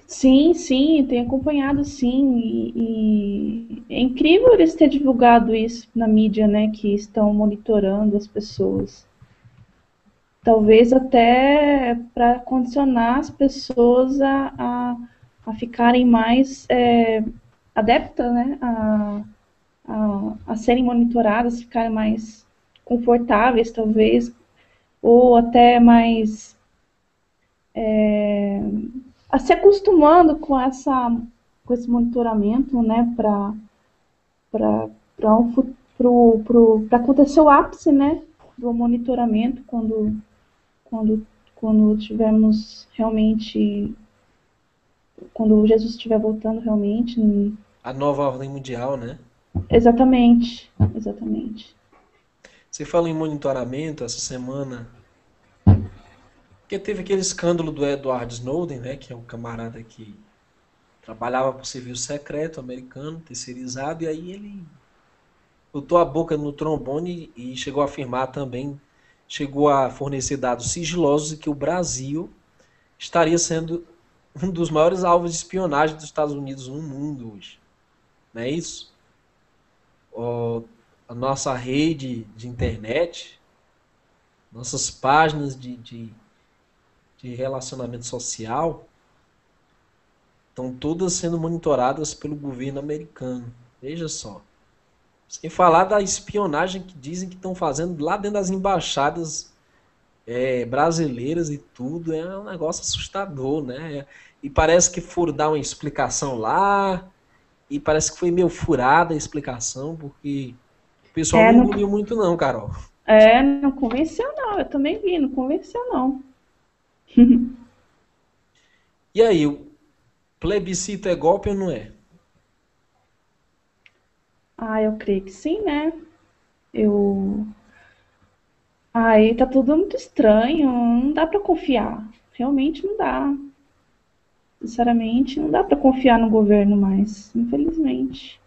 Sim, sim, tenho acompanhado, sim, e é incrível eles terem divulgado isso na mídia, né, que estão monitorando as pessoas. Talvez até para condicionar as pessoas a ficarem mais adeptas, né, a serem monitoradas, ficarem mais confortáveis, talvez, ou até mais a se acostumando com esse monitoramento, né, para para acontecer o ápice, né, do monitoramento, quando, quando tivermos realmente, quando Jesus estiver voltando realmente. A nova ordem mundial, né? Exatamente, exatamente. Você falou em monitoramento essa semana, porque teve aquele escândalo do Edward Snowden, né? Que é um camarada que trabalhava para o serviço secreto americano, terceirizado, e aí ele botou a boca no trombone e chegou a afirmar também, chegou a fornecer dados sigilosos de que o Brasil estaria sendo um dos maiores alvos de espionagem dos Estados Unidos no mundo hoje. Não é isso? A nossa rede de internet, nossas páginas de relacionamento social estão todas sendo monitoradas pelo governo americano. Veja só. Sem falar da espionagem que dizem que estão fazendo lá dentro das embaixadas brasileiras e tudo. É um negócio assustador, né? E parece que foram dar uma explicação lá, e parece que foi meio furada a explicação, porque o pessoal É, não não, engoliu muito não, Carol. não convenceu não, eu também vi, não convenceu não. E aí, o plebiscito é golpe ou não é? Ah, eu creio que sim, né? Eu. Aí tá tudo muito estranho, não dá pra confiar. Realmente não dá. Sinceramente, não dá pra confiar no governo mais, infelizmente.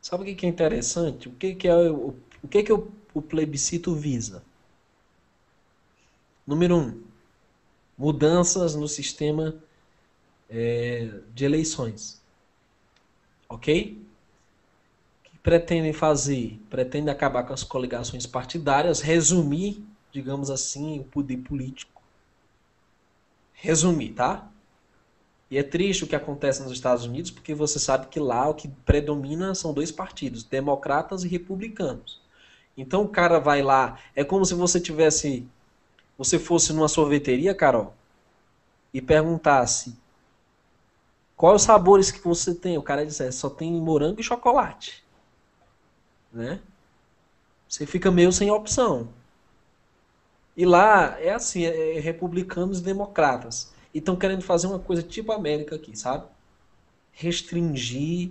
Sabe o que é interessante? O que é o plebiscito visa? Número um, mudanças no sistema de eleições. Ok? O que pretendem fazer? Pretendem acabar com as coligações partidárias, resumir, digamos assim, o poder político. Resumir, tá? E é triste o que acontece nos Estados Unidos, porque você sabe que lá o que predomina são dois partidos, democratas e republicanos. Então o cara vai lá, é como se você fosse numa sorveteria, Carol, e perguntasse quais os sabores que você tem. O cara dissesse, só tem morango e chocolate, né? Você fica meio sem opção. E lá é assim, é republicanos e democratas. E estão querendo fazer uma coisa tipo América aqui, sabe? Restringir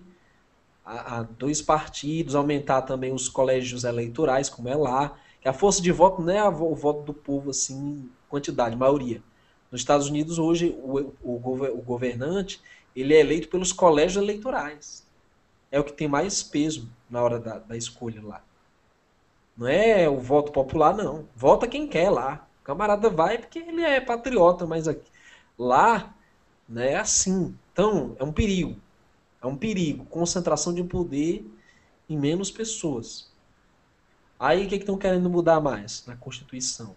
a dois partidos, aumentar também os colégios eleitorais, como é lá. Que a força de voto não é o voto do povo, assim, quantidade, maioria. Nos Estados Unidos, hoje, o governante ele é eleito pelos colégios eleitorais. É o que tem mais peso na hora da escolha lá. Não é o voto popular, não. Vota quem quer lá. O camarada vai porque ele é patriota, mas aqui, lá né, é assim. Então, é um perigo. É um perigo. Concentração de poder em menos pessoas. Aí, o que estão querendo mudar mais na Constituição?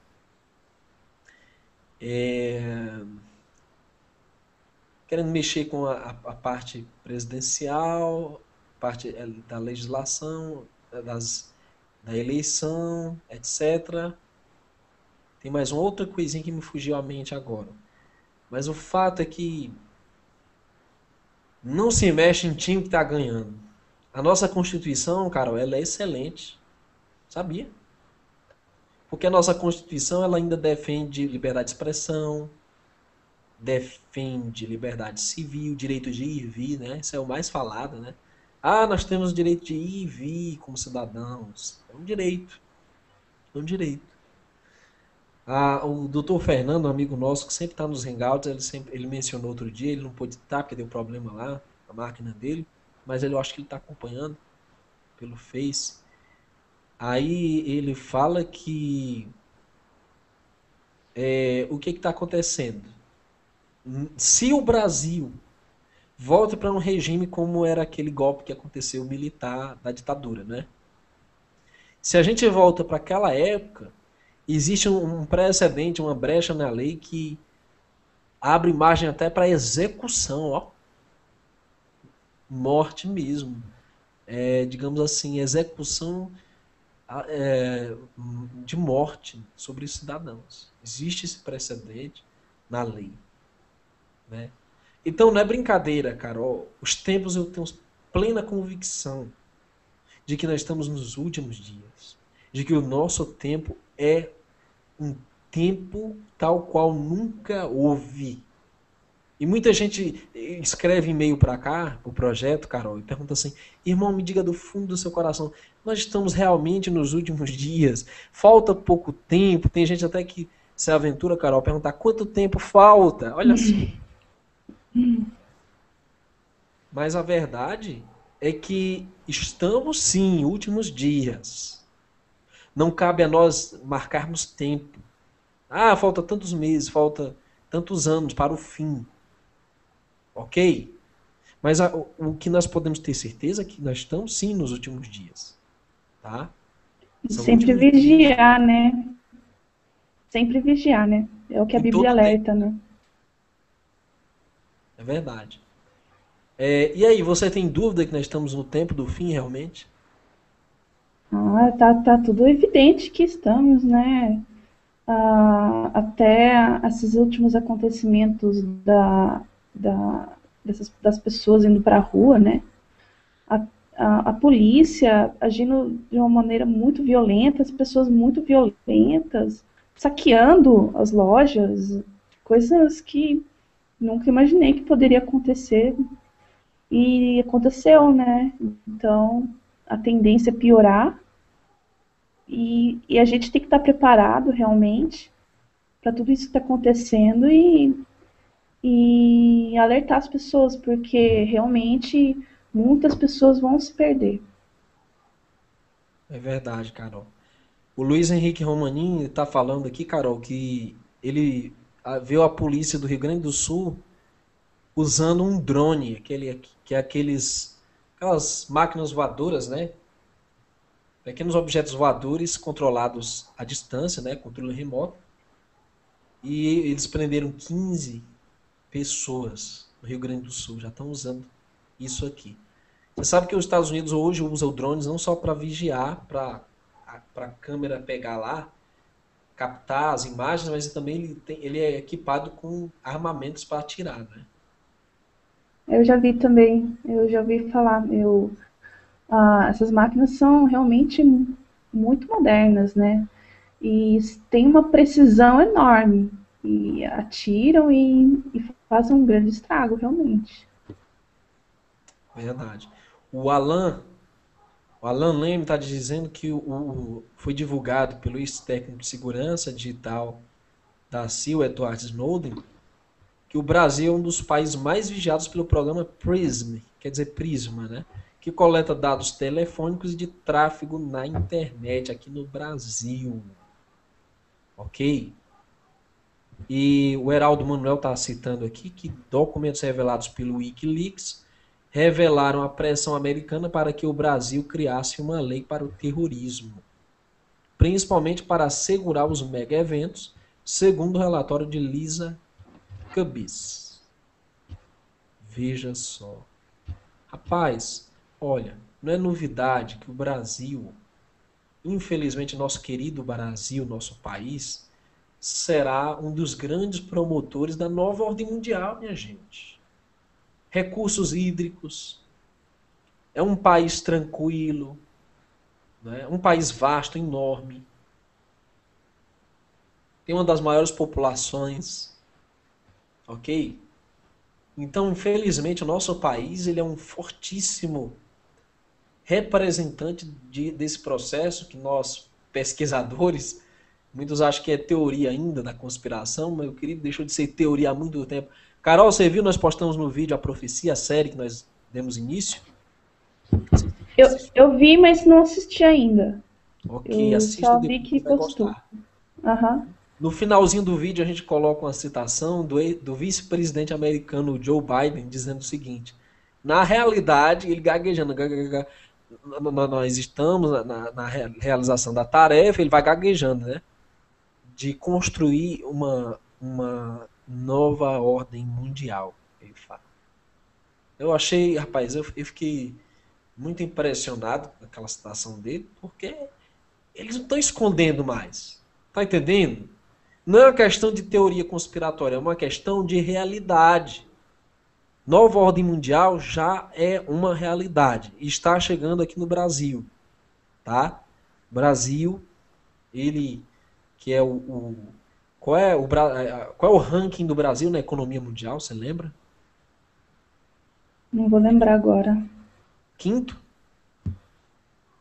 Querendo mexer com a parte presidencial, parte da legislação, da eleição, etc. Tem mais uma outra coisinha que me fugiu à mente agora. Mas o fato é que não se mexe em time que está ganhando. A nossa Constituição, Carol, ela é excelente. Sabia? Porque a nossa Constituição ela ainda defende liberdade de expressão, defende liberdade civil, direito de ir e vir, né? Isso é o mais falado, né? Ah, nós temos direito de ir e vir como cidadãos. É um direito. É um direito. Ah, o doutor Fernando, um amigo nosso, que sempre está nos hangouts, ele mencionou outro dia, ele não pôde estar porque deu problema lá, a máquina dele, mas eu acho que ele está acompanhando pelo Face. Aí ele fala que o que está acontecendo? Se o Brasil volta para um regime como era aquele golpe que aconteceu militar da ditadura, né? Se a gente volta para aquela época, existe um precedente, uma brecha na lei que abre margem até para execução, ó, morte mesmo. Digamos assim, execução de morte sobre os cidadãos. Existe esse precedente na lei, né? Então não é brincadeira, Carol. Os tempos eu tenho plena convicção de que nós estamos nos últimos dias, de que o nosso tempo é um tempo tal qual nunca houve. E muita gente escreve e-mail para cá, o projeto, Carol, e pergunta assim: irmão, me diga do fundo do seu coração, nós estamos realmente nos últimos dias? Falta pouco tempo? Tem gente até que se aventura, Carol, a perguntar quanto tempo falta? Olha só. Mas a verdade é que estamos sim, últimos dias. Não cabe a nós marcarmos tempo. Ah, falta tantos meses, falta tantos anos para o fim. Ok? Mas o que nós podemos ter certeza é que nós estamos sim nos últimos dias. Tá? E São sempre últimos dias vigiar, né? Sempre vigiar, né? É o que a em Bíblia todo tempo. alerta, né? É verdade. E aí, você tem dúvida que nós estamos no tempo do fim realmente? Ah, tá tudo evidente que estamos, né? Até esses últimos acontecimentos das pessoas indo para a rua, né? A, a polícia agindo de uma maneira muito violenta, as pessoas muito violentas, saqueando as lojas, coisas que nunca imaginei que poderia acontecer. E aconteceu, né? Então, a tendência é piorar e a gente tem que estar preparado realmente para tudo isso que está acontecendo e alertar as pessoas, porque realmente muitas pessoas vão se perder. É verdade, Carol. O Luiz Henrique Romanin está falando aqui, Carol, que ele viu a polícia do Rio Grande do Sul usando um drone, que é aquelas máquinas voadoras, né? Pequenos objetos voadores controlados à distância, né? Controle remoto. E eles prenderam 15 pessoas no Rio Grande do Sul. Já estão usando isso aqui. Você sabe que os Estados Unidos hoje usam drones não só para vigiar, para a câmera pegar lá, captar as imagens, mas também ele é equipado com armamentos para atirar, né? Eu já vi também, eu já ouvi falar, essas máquinas são realmente muito modernas, né? E tem uma precisão enorme. E atiram e fazem um grande estrago, realmente. Verdade. O Alan, o Alan Leme está dizendo que foi divulgado pelo ex-técnico de segurança digital da CIA, o Edward Snowden, que o Brasil é um dos países mais vigiados pelo programa PRISM, quer dizer Prisma, né? Que coleta dados telefônicos e de tráfego na internet aqui no Brasil. Ok? E o Heraldo Manuel está citando aqui que documentos revelados pelo Wikileaks revelaram a pressão americana para que o Brasil criasse uma lei para o terrorismo, principalmente para assegurar os mega-eventos, segundo o relatório de Lisa Cubis. Veja só. Rapaz, olha, não é novidade que o Brasil, infelizmente nosso querido Brasil, nosso país, será um dos grandes promotores da nova ordem mundial, minha gente. Recursos hídricos, é um país tranquilo, né? Um país vasto, enorme, tem uma das maiores populações, ok? Então, infelizmente, o nosso país ele é um fortíssimo representante desse processo que nós, pesquisadores, muitos acham que é teoria ainda da conspiração, meu querido, deixou de ser teoria há muito tempo. Carol, você viu, nós postamos no vídeo a profecia, a série que nós demos início? Eu vi, mas não assisti ainda. Ok, Eu assista só vi depois, que você vai postou. gostar. Aham. No finalzinho do vídeo a gente coloca uma citação do vice-presidente americano Joe Biden dizendo o seguinte: na realidade, ele gaguejando, nós estamos na realização da tarefa, ele vai gaguejando, né? De construir uma nova ordem mundial. Ele fala. Eu achei, rapaz, eu fiquei muito impressionado com aquela citação dele, porque eles não estão escondendo mais. Tá entendendo? Não é uma questão de teoria conspiratória, é uma questão de realidade. Nova ordem mundial já é uma realidade. Está chegando aqui no Brasil, tá? Brasil, ele que é qual é o ranking do Brasil na economia mundial, você lembra? Não vou lembrar agora. Quinto?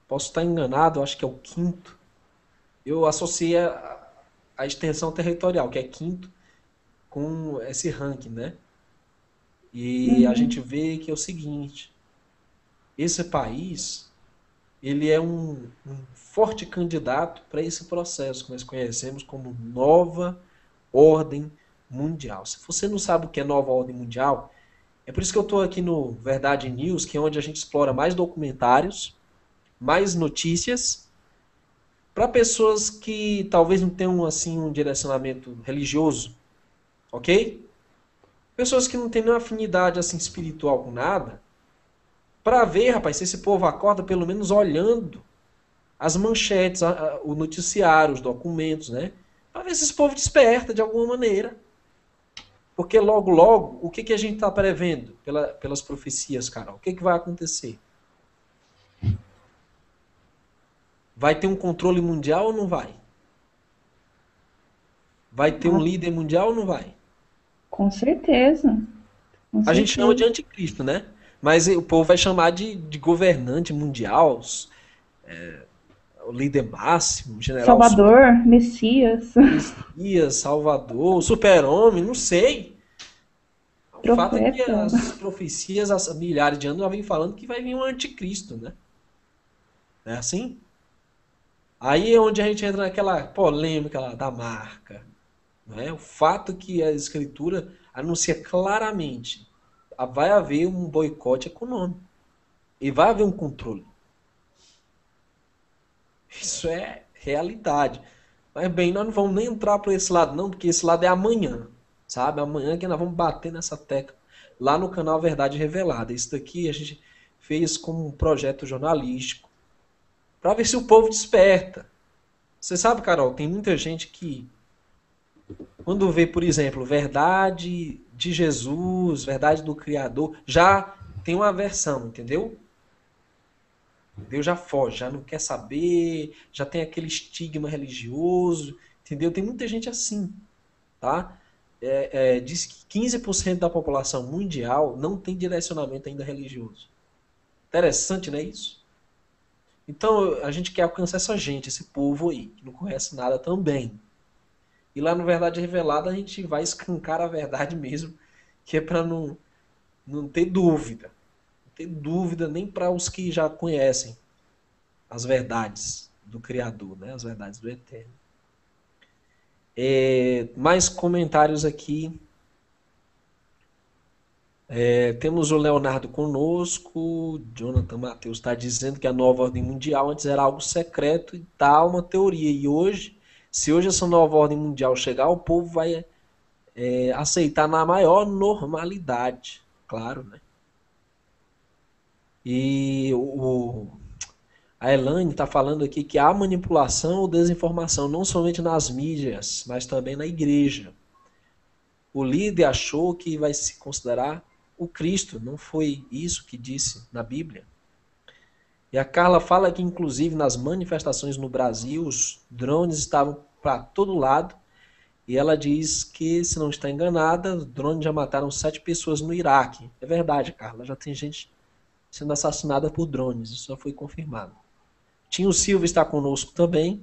Posso estar enganado, acho que é o quinto. Eu associei a extensão territorial, que é quinto, com esse ranking, né? E a gente Uhum. vê que é o seguinte, esse país, ele é um forte candidato para esse processo que nós conhecemos como nova ordem mundial. Se você não sabe o que é nova ordem mundial, é por isso que eu estou aqui no Verdade News, que é onde a gente explora mais documentários, mais notícias, para pessoas que talvez não tenham assim um direcionamento religioso, ok? Pessoas que não têm nenhuma afinidade assim espiritual com nada, para ver, rapaz, se esse povo acorda pelo menos olhando as manchetes, o noticiário, os documentos, né? Para ver se esse povo desperta de alguma maneira. Porque logo, logo, o que a gente está prevendo pelas profecias, Carol? O que vai acontecer? Vai ter um controle mundial ou não vai? Vai ter um Ah, líder mundial ou não vai? com certeza, com A gente chama de certeza. anticristo, né? Mas o povo vai chamar de governante mundial, o líder máximo, general Salvador, Messias, Messias, Salvador, super-homem, não sei. O fato é que profeta. as profecias há milhares de anos já vêm falando que vai vir um anticristo, né? Não é assim? Aí é onde a gente entra naquela polêmica lá da marca. Não é? O fato que a escritura anuncia claramente vai haver um boicote econômico e vai haver um controle. Isso é realidade. Mas bem, nós não vamos nem entrar para esse lado não, porque esse lado é amanhã, sabe? Amanhã que nós vamos bater nessa tecla lá no canal Verdade Revelada. Isso daqui a gente fez como um projeto jornalístico para ver se o povo desperta. Você sabe, Carol, tem muita gente que quando vê, por exemplo, verdade de Jesus, verdade do Criador, já tem uma aversão, entendeu? Deus já foge, já não quer saber, já tem aquele estigma religioso, entendeu? Tem muita gente assim, tá? Diz que 15% da população mundial não tem direcionamento ainda religioso. Interessante, não é isso? Então a gente quer alcançar essa gente, esse povo aí, que não conhece nada também. E lá no Verdade Revelada a gente vai escancar a verdade mesmo, que é para não ter dúvida. Não ter dúvida nem para os que já conhecem as verdades do Criador, né? As verdades do Eterno. Mais comentários aqui. Temos o Leonardo conosco. Jonathan Matheus está dizendo que a nova ordem mundial antes era algo secreto e tal, uma teoria. E hoje, se hoje essa nova ordem mundial chegar, o povo vai aceitar na maior normalidade. Claro, né? E a Elaine está falando aqui que há manipulação ou desinformação, não somente nas mídias, mas também na igreja. O líder achou que vai se considerar o Cristo, não foi isso que disse na Bíblia. E a Carla fala que, inclusive, nas manifestações no Brasil, os drones estavam para todo lado. E ela diz que, se não está enganada, os drones já mataram 7 pessoas no Iraque. É verdade, Carla, já tem gente sendo assassinada por drones, isso já foi confirmado. Tinho Silva está conosco também.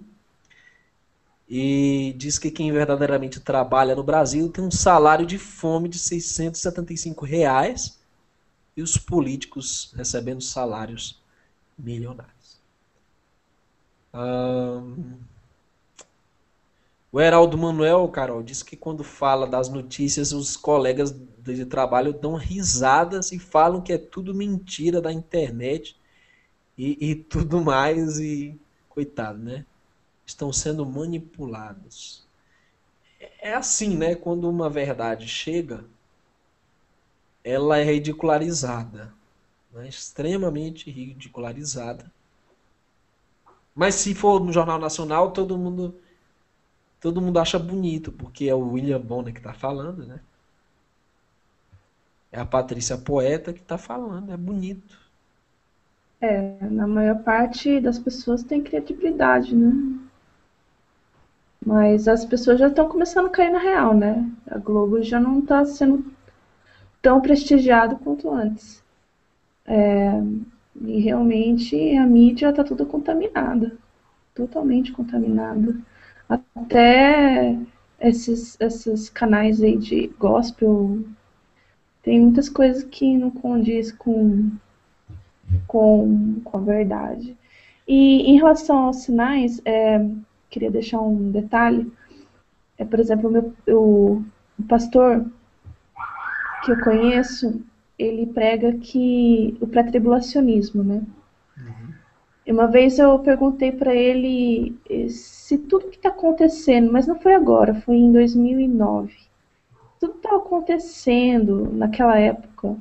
E diz que quem verdadeiramente trabalha no Brasil tem um salário de fome de R$ 675 e os políticos recebendo salários milionários. O Heraldo Manuel, Carol, diz que quando fala das notícias, os colegas de trabalho dão risadas e falam que é tudo mentira da internet e tudo mais. E coitado, né? Estão sendo manipulados. É assim, né? Quando uma verdade chega, ela é ridicularizada, né? Extremamente ridicularizada. Mas se for no Jornal Nacional, todo mundo acha bonito, porque é o William Bonner que está falando, né? É a Patrícia Poeta que está falando, é bonito. Na maior parte das pessoas tem credibilidade, né? Mas as pessoas já estão começando a cair na real, né? A Globo já não está sendo tão prestigiado quanto antes. E realmente a mídia está toda contaminada, totalmente contaminada. Até esses canais aí de gospel, tem muitas coisas que não condiz com a verdade. E em relação aos sinais, queria deixar um detalhe. Por exemplo, o pastor que eu conheço, ele prega que o pré-tribulacionismo, né? Uhum. E uma vez eu perguntei para ele se tudo que está acontecendo, mas não foi agora, foi em 2009. Tudo que estava acontecendo naquela época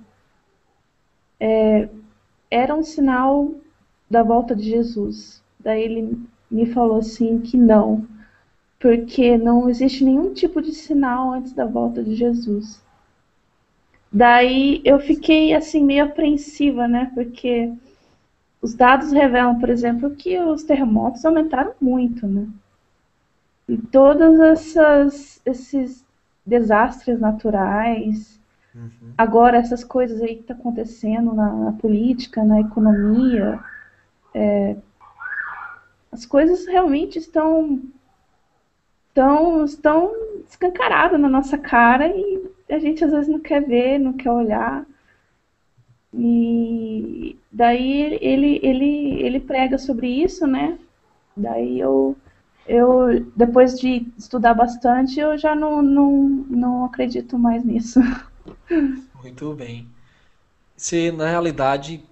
era um sinal da volta de Jesus. Daí ele me falou assim que não, porque não existe nenhum tipo de sinal antes da volta de Jesus. Daí eu fiquei assim meio apreensiva, né? Porque os dados revelam, por exemplo, que os terremotos aumentaram muito, né? E todas esses desastres naturais, Uhum. agora essas coisas aí que estão acontecendo na política, na economia, as coisas realmente estão escancaradas na nossa cara e a gente às vezes não quer ver, não quer olhar. E daí ele prega sobre isso, né? Daí eu depois de estudar bastante, eu já não acredito mais nisso. Muito bem. Você, na realidade,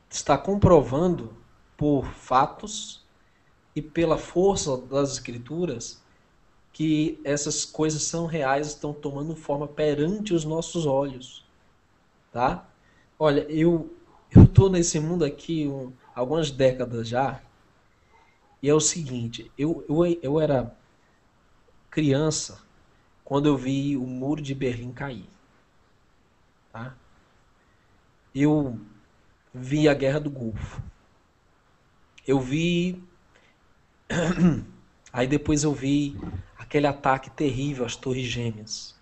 está comprovando por fatos e pela força das escrituras que essas coisas são reais, estão tomando forma perante os nossos olhos, tá? Olha, eu tô nesse mundo aqui algumas décadas já, e é o seguinte, eu era criança quando eu vi o Muro de Berlim cair, tá? Eu vi a Guerra do Golfo. Eu vi, aí depois eu vi aquele ataque terrível às Torres Gêmeas,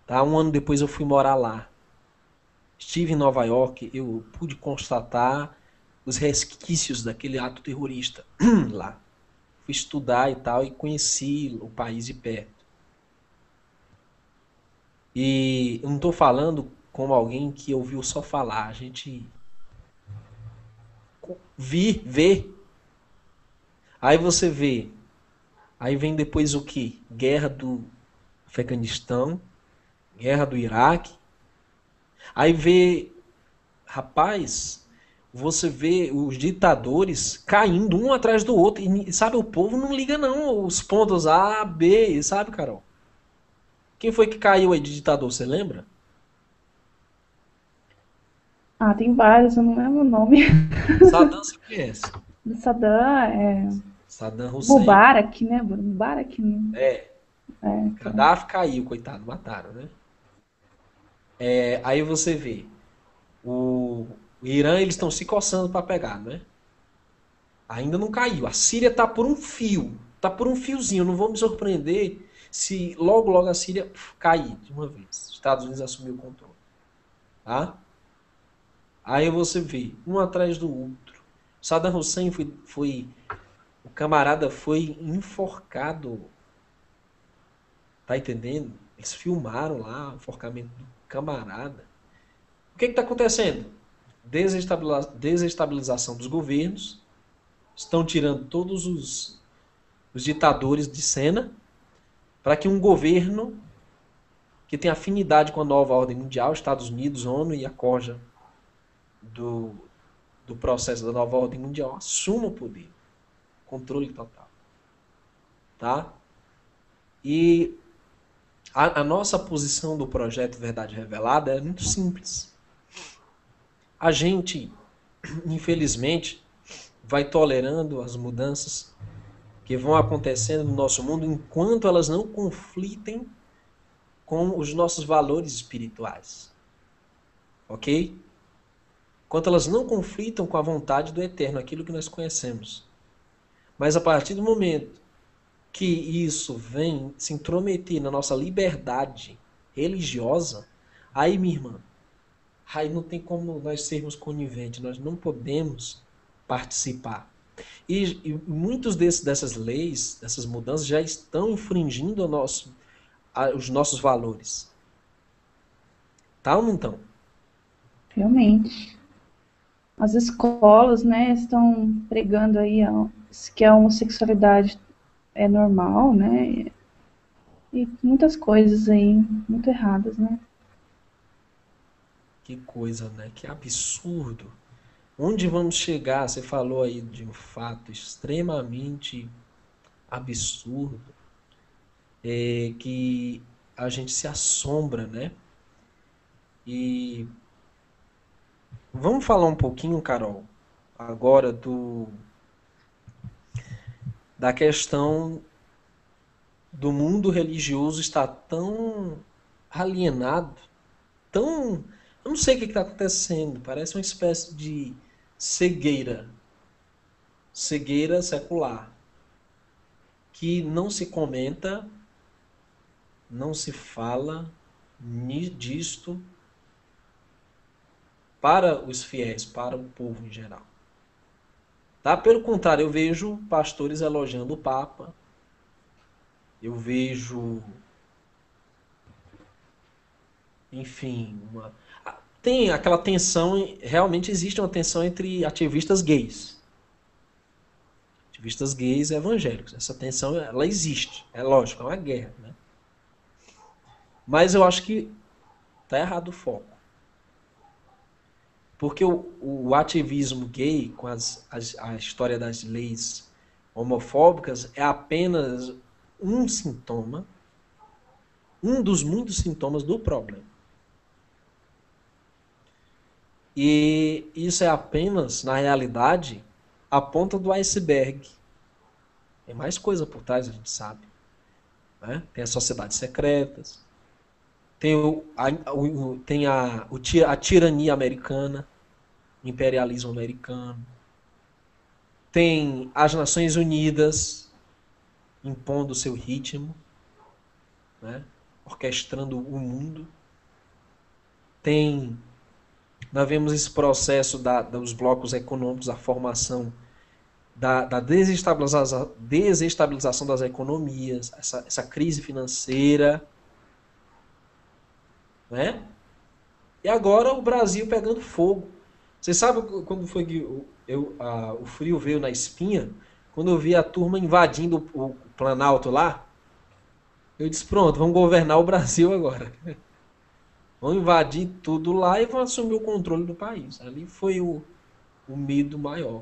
tá? Um ano depois eu fui morar lá. Estive em Nova York, eu pude constatar os resquícios daquele ato terrorista lá. Fui estudar e tal e conheci o país de perto. E eu não estou falando como alguém que ouviu só falar. A gente vê. Aí você vê. Aí vem depois o que? Guerra do Afeganistão, guerra do Iraque. Aí vê, rapaz, você vê os ditadores caindo um atrás do outro. E sabe, o povo não liga não. Os pontos A, B, sabe, Carol? Quem foi que caiu aí de ditador, você lembra? Ah, tem vários, eu não lembro o nome. Saddam se conhece. Do Saddam, Saddam Hussein. Mubarak, né? Mubarak, É, então. Gaddafi caiu, coitado, mataram, né? Aí você vê, o Irã, eles estão se coçando para pegar, né? Ainda não caiu. A Síria tá por um fio, tá por um fiozinho. Eu não vou me surpreender se logo, logo a Síria cair de uma vez. Os Estados Unidos assumir o controle, tá? Aí você vê, um atrás do outro. Saddam Hussein o camarada foi enforcado, tá entendendo? Eles filmaram lá o enforcamento do camarada. O que está acontecendo? Desestabilização dos governos, estão tirando todos os ditadores de cena para que um governo que tem afinidade com a nova ordem mundial, Estados Unidos, ONU e a corja do, do processo da nova ordem mundial, assuma o poder, controle total, tá? E a nossa posição do projeto Verdade Revelada é muito simples. A gente, infelizmente, vai tolerando as mudanças que vão acontecendo no nosso mundo enquanto elas não conflitem com os nossos valores espirituais. Ok? Enquanto elas não conflitam com a vontade do Eterno, aquilo que nós conhecemos. Mas a partir do momento que isso vem se intrometer na nossa liberdade religiosa, aí, minha irmã, aí não tem como nós sermos coniventes, nós não podemos participar. E muitos dessas leis, dessas mudanças, já estão infringindo os nossos valores. Tá ou não estão? Realmente. As escolas, né, estão pregando aí que a homossexualidade é normal, né? E muitas coisas aí muito erradas, né? Que coisa, né? Que absurdo. Onde vamos chegar? Você falou aí de um fato extremamente absurdo, que a gente se assombra, né? E vamos falar um pouquinho, Carol, agora da questão do mundo religioso estar tão alienado, tão... Eu não sei o que está acontecendo, parece uma espécie de cegueira, cegueira secular, que não se comenta, não se fala disto para os fiéis, para o povo em geral. Tá? Pelo contrário, eu vejo pastores elogiando o Papa, eu vejo, enfim, tem aquela tensão, realmente existe uma tensão entre ativistas gays. Ativistas gays e evangélicos. Essa tensão, ela existe, é lógico, é uma guerra, né? Mas eu acho que tá errado o foco. Porque o ativismo gay, com a história das leis homofóbicas, é apenas um sintoma, um dos muitos sintomas do problema. E isso é apenas, na realidade, a ponta do iceberg. Tem mais coisa por trás, a gente sabe. Né? Tem as sociedades secretas, tem a tirania americana, o imperialismo americano, tem as Nações Unidas impondo o seu ritmo, né? Orquestrando o mundo. Nós vemos esse processo dos blocos econômicos, a formação da desestabilização das economias, essa crise financeira, né? E agora o Brasil pegando fogo. Você sabe quando foi que o frio veio na espinha? Quando eu vi a turma invadindo o Planalto lá, eu disse, pronto, vamos governar o Brasil agora. Vão invadir tudo lá e vão assumir o controle do país. Ali foi o medo maior.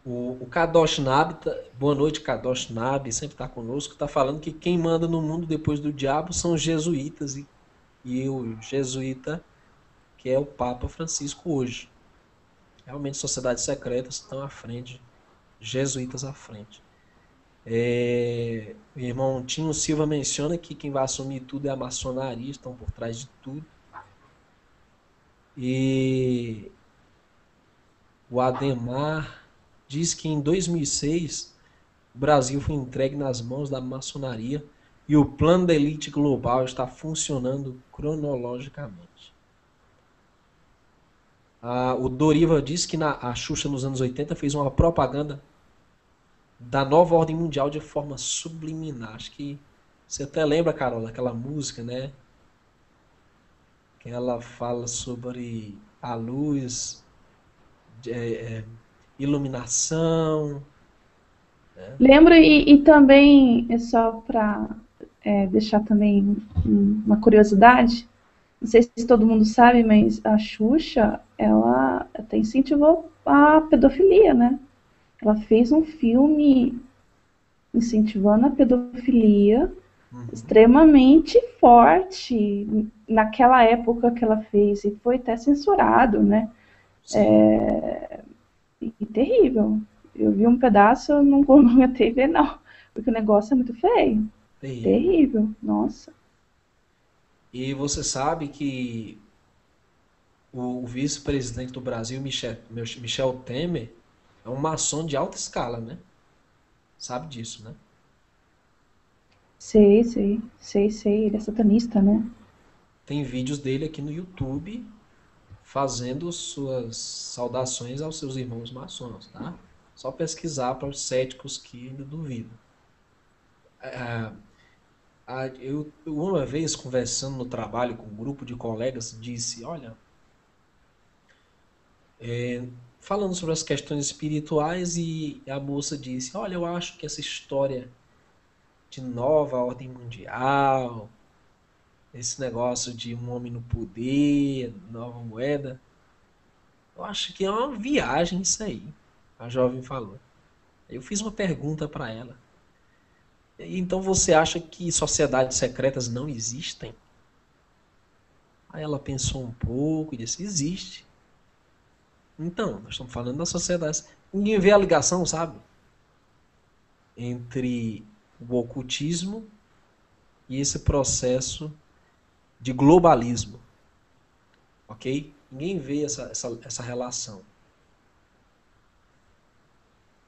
O Kadosh Nabi, boa noite Kadosh Nabi, sempre está conosco, está falando que quem manda no mundo depois do diabo são os jesuítas e o jesuíta que é o Papa Francisco hoje. Realmente sociedades secretas estão à frente, jesuítas à frente. O irmão Tinho Silva menciona que quem vai assumir tudo é a maçonaria, estão por trás de tudo. E o Ademar diz que em 2006 o Brasil foi entregue nas mãos da maçonaria e o plano da elite global está funcionando cronologicamente. O Doriva diz que a Xuxa nos anos 80 fez uma propaganda da nova ordem mundial de forma subliminar. Acho que você até lembra, Carol, daquela música, né? Que ela fala sobre a luz, iluminação. Né? Lembro, e também, é só para deixar também uma curiosidade, não sei se todo mundo sabe, mas a Xuxa, ela até incentivou a pedofilia, né? Ela fez um filme incentivando a pedofilia, extremamente forte naquela época que ela fez, e foi até censurado, né? E terrível. Eu vi um pedaço, eu não aguentei ver, não. Porque o negócio é muito feio. Terrível. Terrível. Nossa. E você sabe que o vice-presidente do Brasil, Michel Temer, é um maçom de alta escala, né? Sabe disso, né? Sei. Ele é satanista, né? Tem vídeos dele aqui no YouTube fazendo suas saudações aos seus irmãos maçons, tá? Só pesquisar para os céticos que ainda duvidam. Eu, uma vez, conversando no trabalho com um grupo de colegas, disse, olha, falando sobre as questões espirituais, e a moça disse, olha, eu acho que essa história de nova ordem mundial, esse negócio de um homem no poder, nova moeda, eu acho que é uma viagem isso aí, a jovem falou. Eu fiz uma pergunta para ela. Então você acha que sociedades secretas não existem? Aí ela pensou um pouco e disse, existe. Então, nós estamos falando das sociedades. Ninguém vê a ligação, sabe? Entre o ocultismo e esse processo de globalismo. Ok? Ninguém vê essa relação.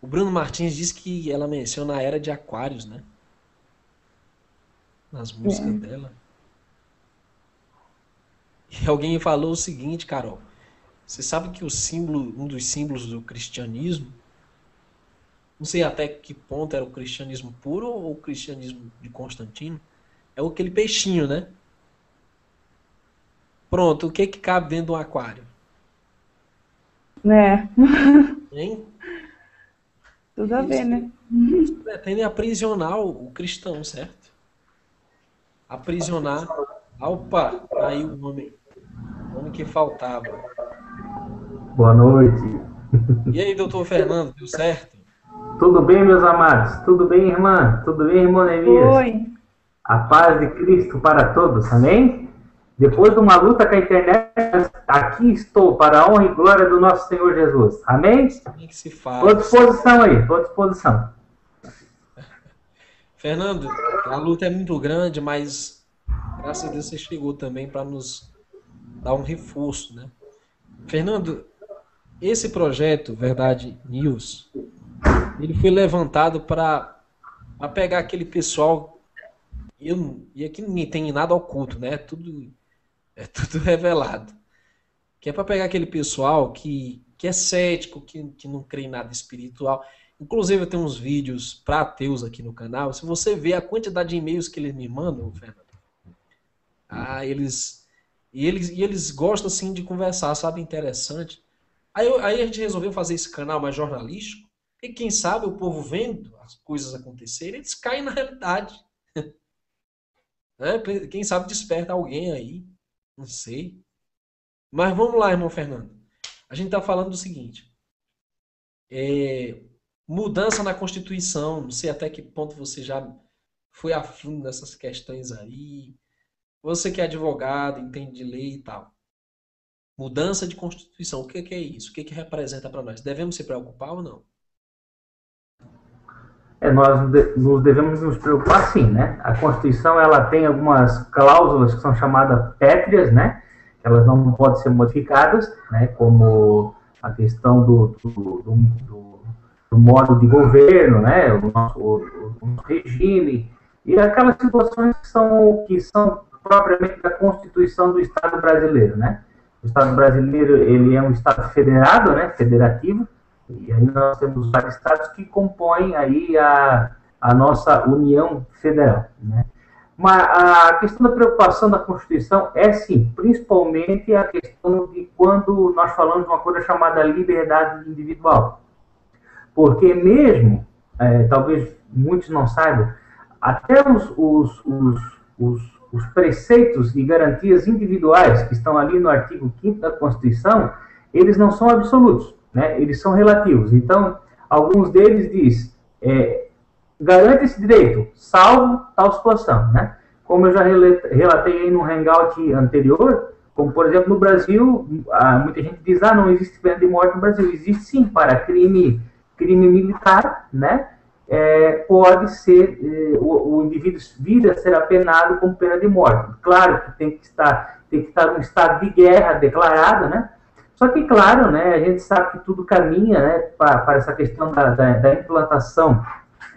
O Bruno Martins diz que ela menciona a era de Aquários, né? Nas músicas dela. E alguém falou o seguinte, Carol. Você sabe que um dos símbolos do cristianismo, não sei até que ponto era o cristianismo puro ou o cristianismo de Constantino, é aquele peixinho, né? Pronto, o que cabe dentro de um aquário? É. Hein? Tudo a ver, né? Eles pretendem aprisionar o cristão, certo? Aprisionar. Opa, aí o homem que faltava. Boa noite. E aí, doutor Fernando, deu certo? Tudo bem, meus amados? Tudo bem, irmã? Tudo bem, irmão Neemias? Oi. A paz de Cristo para todos, amém? Depois de uma luta com a internet, aqui estou para a honra e glória do nosso Senhor Jesus, amém? Como é que se faz? Estou à disposição aí, estou à disposição. Fernando, a luta é muito grande, mas graças a Deus você chegou também para nos dar um reforço, né? Fernando, esse projeto, Verdade News, ele foi levantado para pegar aquele pessoal, e aqui ninguém tem nada oculto, né? É tudo revelado. Que é para pegar aquele pessoal que é cético, que não crê em nada espiritual. Inclusive, eu tenho uns vídeos para ateus aqui no canal. Se você ver a quantidade de e-mails que eles me mandam, Fernando, eles gostam assim de conversar, sabe? Interessante. Aí a gente resolveu fazer esse canal mais jornalístico. E quem sabe o povo vendo as coisas acontecerem, eles caem na realidade. Né? Quem sabe desperta alguém aí. Não sei. Mas vamos lá, irmão Fernando. A gente está falando do seguinte. Mudança na Constituição. Não sei até que ponto você já foi a fundo nessas questões aí. Você que é advogado, entende de lei e tal. Mudança de Constituição. O que é isso? O que representa para nós? Devemos se preocupar ou não? Nós devemos nos preocupar sim, né? A Constituição, ela tem algumas cláusulas que são chamadas pétreas, né? Elas não podem ser modificadas, né? Como a questão do modo de governo, né? O nosso regime, e aquelas situações que são propriamente da Constituição do Estado brasileiro, né? O Estado brasileiro, ele é um Estado federado, né? Federativo. E aí nós temos vários estados que compõem aí a nossa União Federal, né? Mas a questão da preocupação da Constituição é, sim, principalmente a questão de quando nós falamos de uma coisa chamada liberdade individual. Porque mesmo, talvez muitos não saibam, até os preceitos e garantias individuais que estão ali no artigo 5º da Constituição, eles não são absolutos, né? Eles são relativos. Então, alguns deles diz, garante esse direito, salvo tal situação, né? Como eu já relatei aí no hangout anterior, como, por exemplo, no Brasil, muita gente diz, não existe pena de morte no Brasil. Existe sim, para crime crime militar, né, pode ser, o indivíduo vir a ser apenado com pena de morte. Claro que tem que estar num estado de guerra declarado, né? Só que, claro, né, a gente sabe que tudo caminha, né, para essa questão da implantação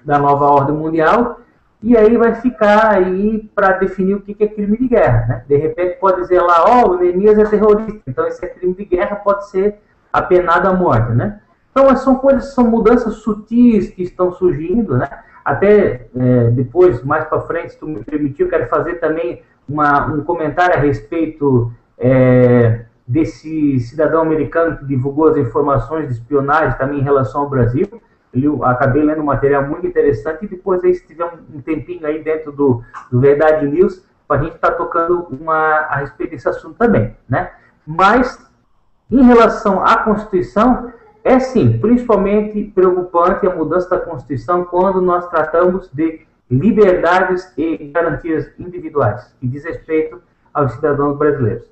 da nova ordem mundial, e aí vai ficar aí para definir o que é crime de guerra, né? De repente pode dizer lá, o Neemias é terrorista, então esse é crime de guerra, pode ser apenado à morte, né? Então são mudanças sutis que estão surgindo, né? Até depois, mais para frente, se tu me permitir, eu quero fazer também um comentário a respeito desse cidadão americano que divulgou as informações de espionagem também em relação ao Brasil. Eu acabei lendo um material muito interessante e depois aí, se tiver um tempinho aí dentro do Verdade News, para a gente estar tocando a respeito desse assunto também, né? Mas, em relação à Constituição, sim, principalmente preocupante a mudança da Constituição quando nós tratamos de liberdades e garantias individuais, que diz respeito aos cidadãos brasileiros.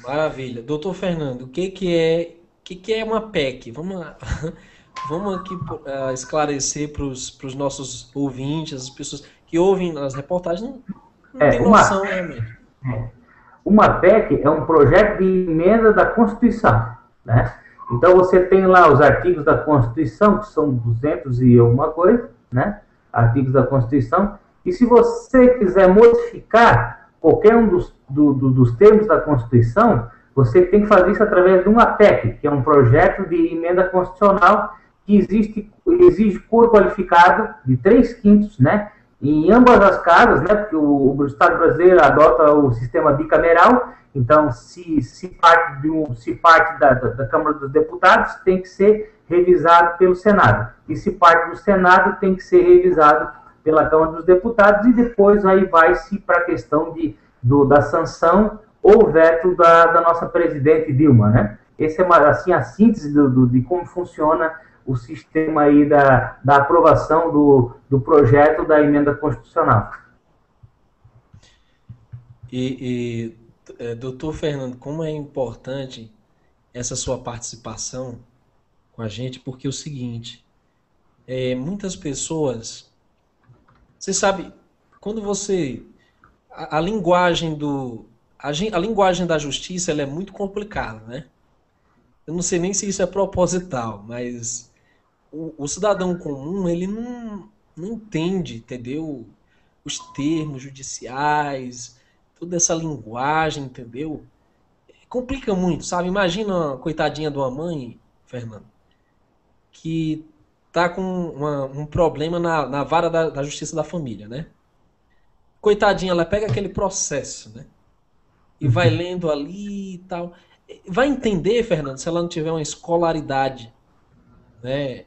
Maravilha. Doutor Fernando, o que é uma PEC? Vamos aqui esclarecer para os nossos ouvintes, as pessoas que ouvem as reportagens, não tem noção realmente. Uma PEC é um projeto de emenda da Constituição, né? Então você tem lá os artigos da Constituição, que são 200 e alguma coisa, né? Artigos da Constituição, e se você quiser modificar qualquer um dos termos da Constituição, você tem que fazer isso através de uma PEC, que é um projeto de emenda constitucional que exige coro qualificado de 3/5, né? Em ambas as casas, né? Porque o Estado brasileiro adota o sistema bicameral, então se parte da Câmara dos Deputados, tem que ser revisado pelo Senado. E se parte do Senado, tem que ser revisado pela Câmara dos Deputados, e depois aí vai-se para a questão da sanção ou veto da nossa presidente Dilma, né? Essa é assim, a síntese de como funciona o sistema aí da aprovação do projeto da emenda constitucional. Doutor Fernando, como é importante essa sua participação com a gente, porque é o seguinte, muitas pessoas, você sabe, quando você, a linguagem da justiça, ela é muito complicada, né? Eu não sei nem se isso é proposital, mas o cidadão comum, ele não entende, entendeu? Os termos judiciais, toda essa linguagem, entendeu? Complica muito, sabe? Imagina uma coitadinha de uma mãe, Fernando, que tá com um problema na vara da Justiça da Família, né? Coitadinha, ela pega aquele processo, né? E vai lendo ali e tal. Vai entender, Fernando, se ela não tiver uma escolaridade, né,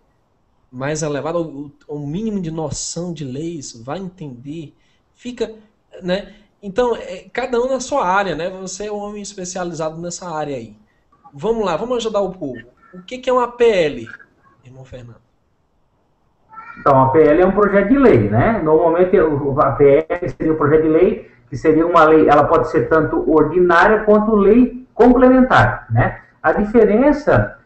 mais elevada, o mínimo de noção de leis, vai entender, fica, né? Então, cada um na sua área, né? Você é um homem especializado nessa área aí. Vamos lá, vamos ajudar o povo. O que é uma PL, irmão Fernando? Então, a PL é um projeto de lei, né? Normalmente, a PL seria um projeto de lei, que seria uma lei, ela pode ser tanto ordinária quanto lei complementar, né? A diferença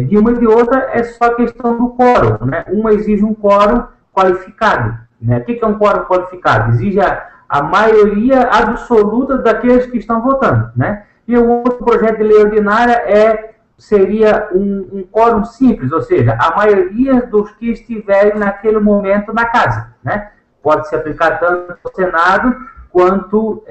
de uma e de outra é só a questão do quórum, né? Uma exige um quórum qualificado, né? O que é um quórum qualificado? Exige a maioria absoluta daqueles que estão votando, né? E o outro projeto de lei ordinária seria um quórum simples, ou seja, a maioria dos que estiverem naquele momento na casa, né? Pode se aplicar tanto ao Senado quanto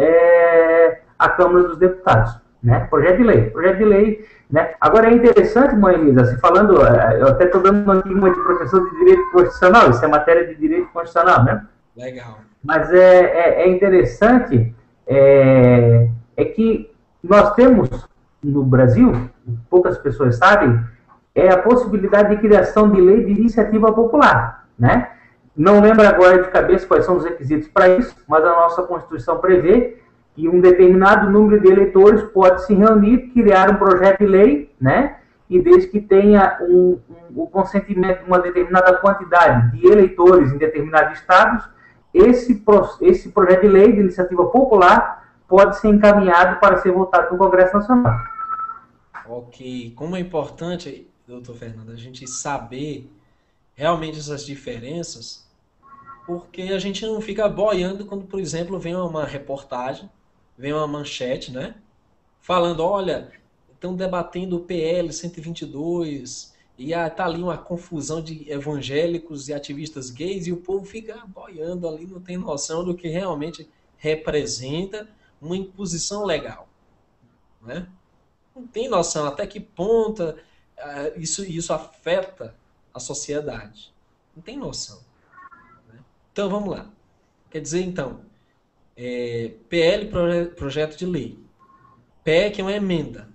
à Câmara dos Deputados, né? Projeto de lei, né? Agora é interessante, mãe Elisa, se falando, eu até estou dando aqui uma de professor de Direito Constitucional, isso é matéria de Direito Constitucional, né? Legal. Mas é interessante, que nós temos no Brasil, poucas pessoas sabem, a possibilidade de criação de lei de iniciativa popular, né? Não lembro agora de cabeça quais são os requisitos para isso, mas a nossa Constituição prevê que um determinado número de eleitores pode se reunir, criar um projeto de lei, né? E desde que tenha o consentimento de uma determinada quantidade de eleitores em determinados estados, esse projeto de lei de iniciativa popular pode ser encaminhado para ser votado no Congresso Nacional. Ok. Como é importante, doutor Fernando, a gente saber realmente essas diferenças, porque a gente não fica boiando quando, por exemplo, vem uma reportagem, vem uma manchete, né? Falando, olha, estão debatendo o PL 122 e tá ali uma confusão de evangélicos e ativistas gays e o povo fica boiando ali, não tem noção do que realmente representa uma imposição legal, né? Não tem noção até que ponto isso afeta a sociedade. Não tem noção, né? Então vamos lá. Quer dizer, então, PL, projeto de lei. PEC é uma emenda,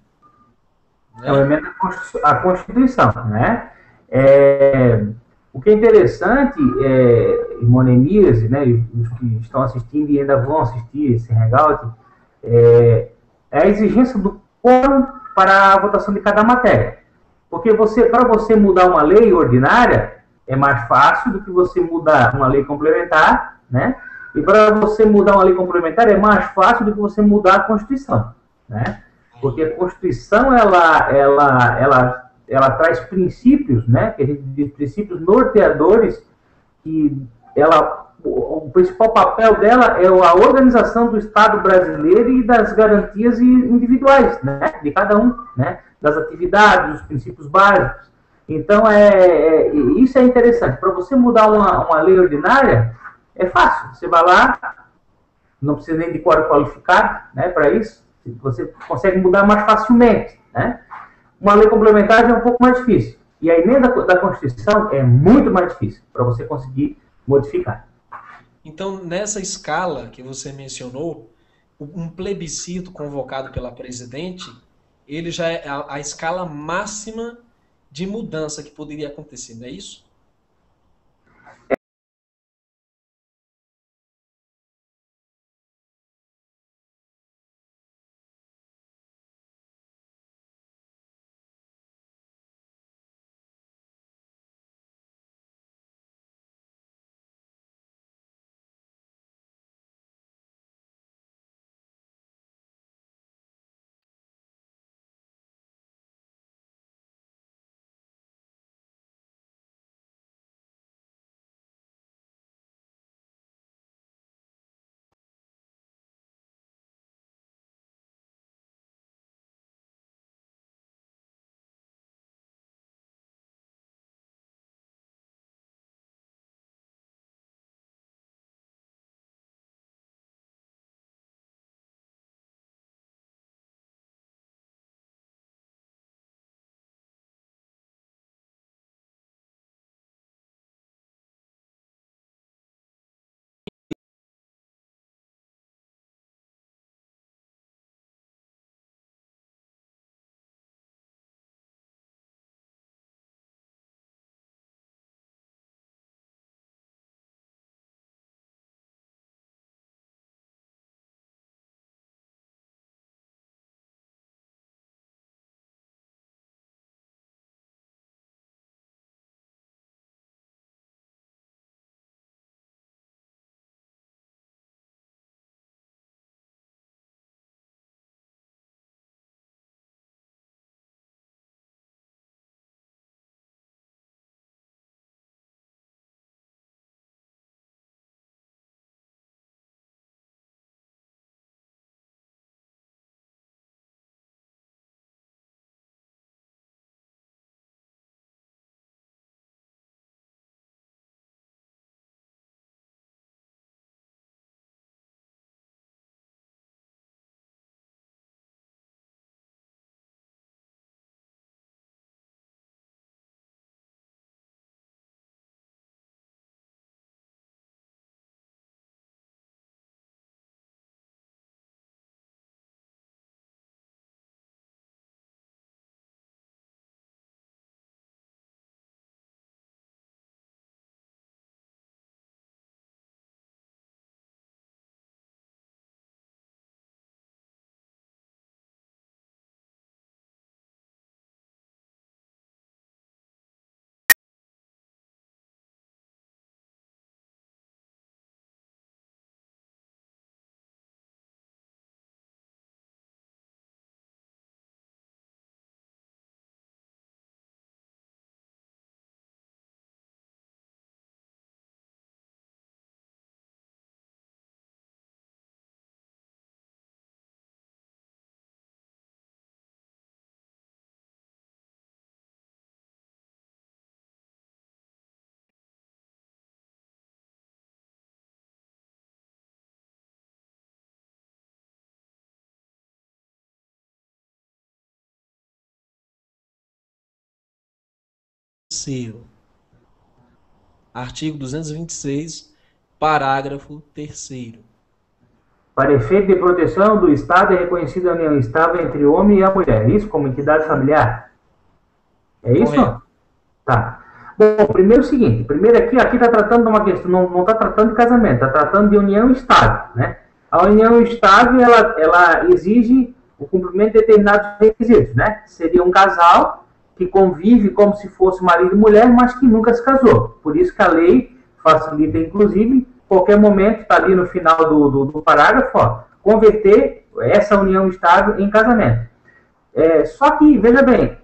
É uma né? emenda à Constituição, né? É, o que é interessante, Monemias, né, os que estão assistindo e ainda vão assistir esse hangout, é a exigência do quórum para a votação de cada matéria. Porque para você mudar uma lei ordinária, é mais fácil do que você mudar uma lei complementar, né? E para você mudar uma lei complementar, é mais fácil do que você mudar a Constituição, né? Porque a Constituição, ela traz princípios, né? Que a gente diz princípios norteadores, que o principal papel dela é a organização do Estado brasileiro e das garantias individuais, né, de cada um, né, das atividades, dos princípios básicos. Então, isso é interessante. Para você mudar uma lei ordinária, é fácil. Você vai lá, não precisa nem de quórum qualificado, né, para isso. Você consegue mudar mais facilmente, né? Uma lei complementar já é um pouco mais difícil. E a emenda da Constituição é muito mais difícil para você conseguir modificar. Então, nessa escala que você mencionou, um plebiscito convocado pela presidente, ele já é a escala máxima de mudança que poderia acontecer, não é isso? 3º. Artigo 226, parágrafo 3º. Para efeito de proteção do Estado é reconhecida a união estável entre o homem e a mulher. Isso como entidade familiar? É isso? Correto. Tá. Bom, primeiro é o seguinte. Primeiro aqui está tratando de uma questão, não está tratando de casamento, está tratando de união estável, né? A união estável, ela exige o cumprimento de determinados requisitos, né? Seria um casal que convive como se fosse marido e mulher, mas que nunca se casou. Por isso que a lei facilita, inclusive, qualquer momento, está ali no final do parágrafo, ó, converter essa união estável em casamento. Só que, veja bem,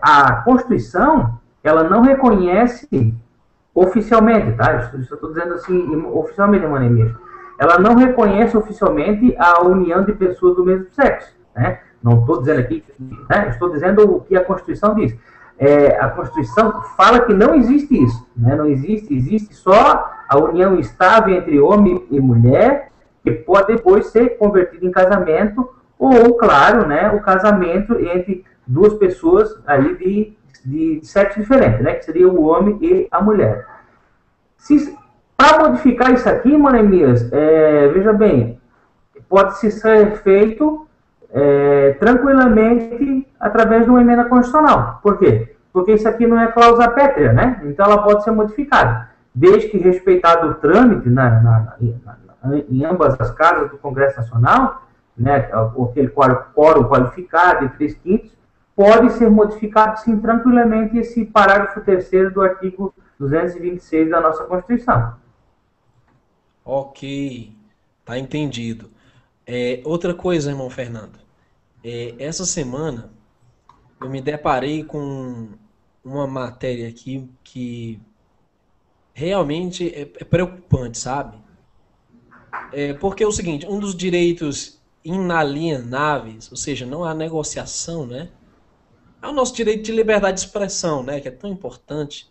a Constituição, ela não reconhece oficialmente, tá? Eu estou dizendo assim, oficialmente, Manemias. Ela não reconhece oficialmente a união de pessoas do mesmo sexo, né? Não estou dizendo aqui, né? Estou dizendo o que a Constituição diz. A Constituição fala que não existe isso, né? Não existe só a união estável entre homem e mulher, que pode depois ser convertida em casamento, ou, claro, né, o casamento entre duas pessoas aí de sexo diferente, né? Que seria o homem e a mulher. Para modificar isso aqui, Manemias, veja bem, pode-se ser feito tranquilamente através de uma emenda constitucional. Por quê? Porque isso aqui não é cláusula pétrea, né? Então ela pode ser modificada, desde que respeitado o trâmite em ambas as casas do Congresso Nacional, né, aquele quórum qualificado de 3/5, pode ser modificado, sim, tranquilamente esse parágrafo 3º do artigo 226 da nossa Constituição. Ok, tá entendido. Outra coisa, irmão Fernando. Essa semana eu me deparei com uma matéria aqui que realmente é preocupante, sabe? Porque é o seguinte, um dos direitos inalienáveis, ou seja, não há negociação, né? É o nosso direito de liberdade de expressão, né? Que é tão importante.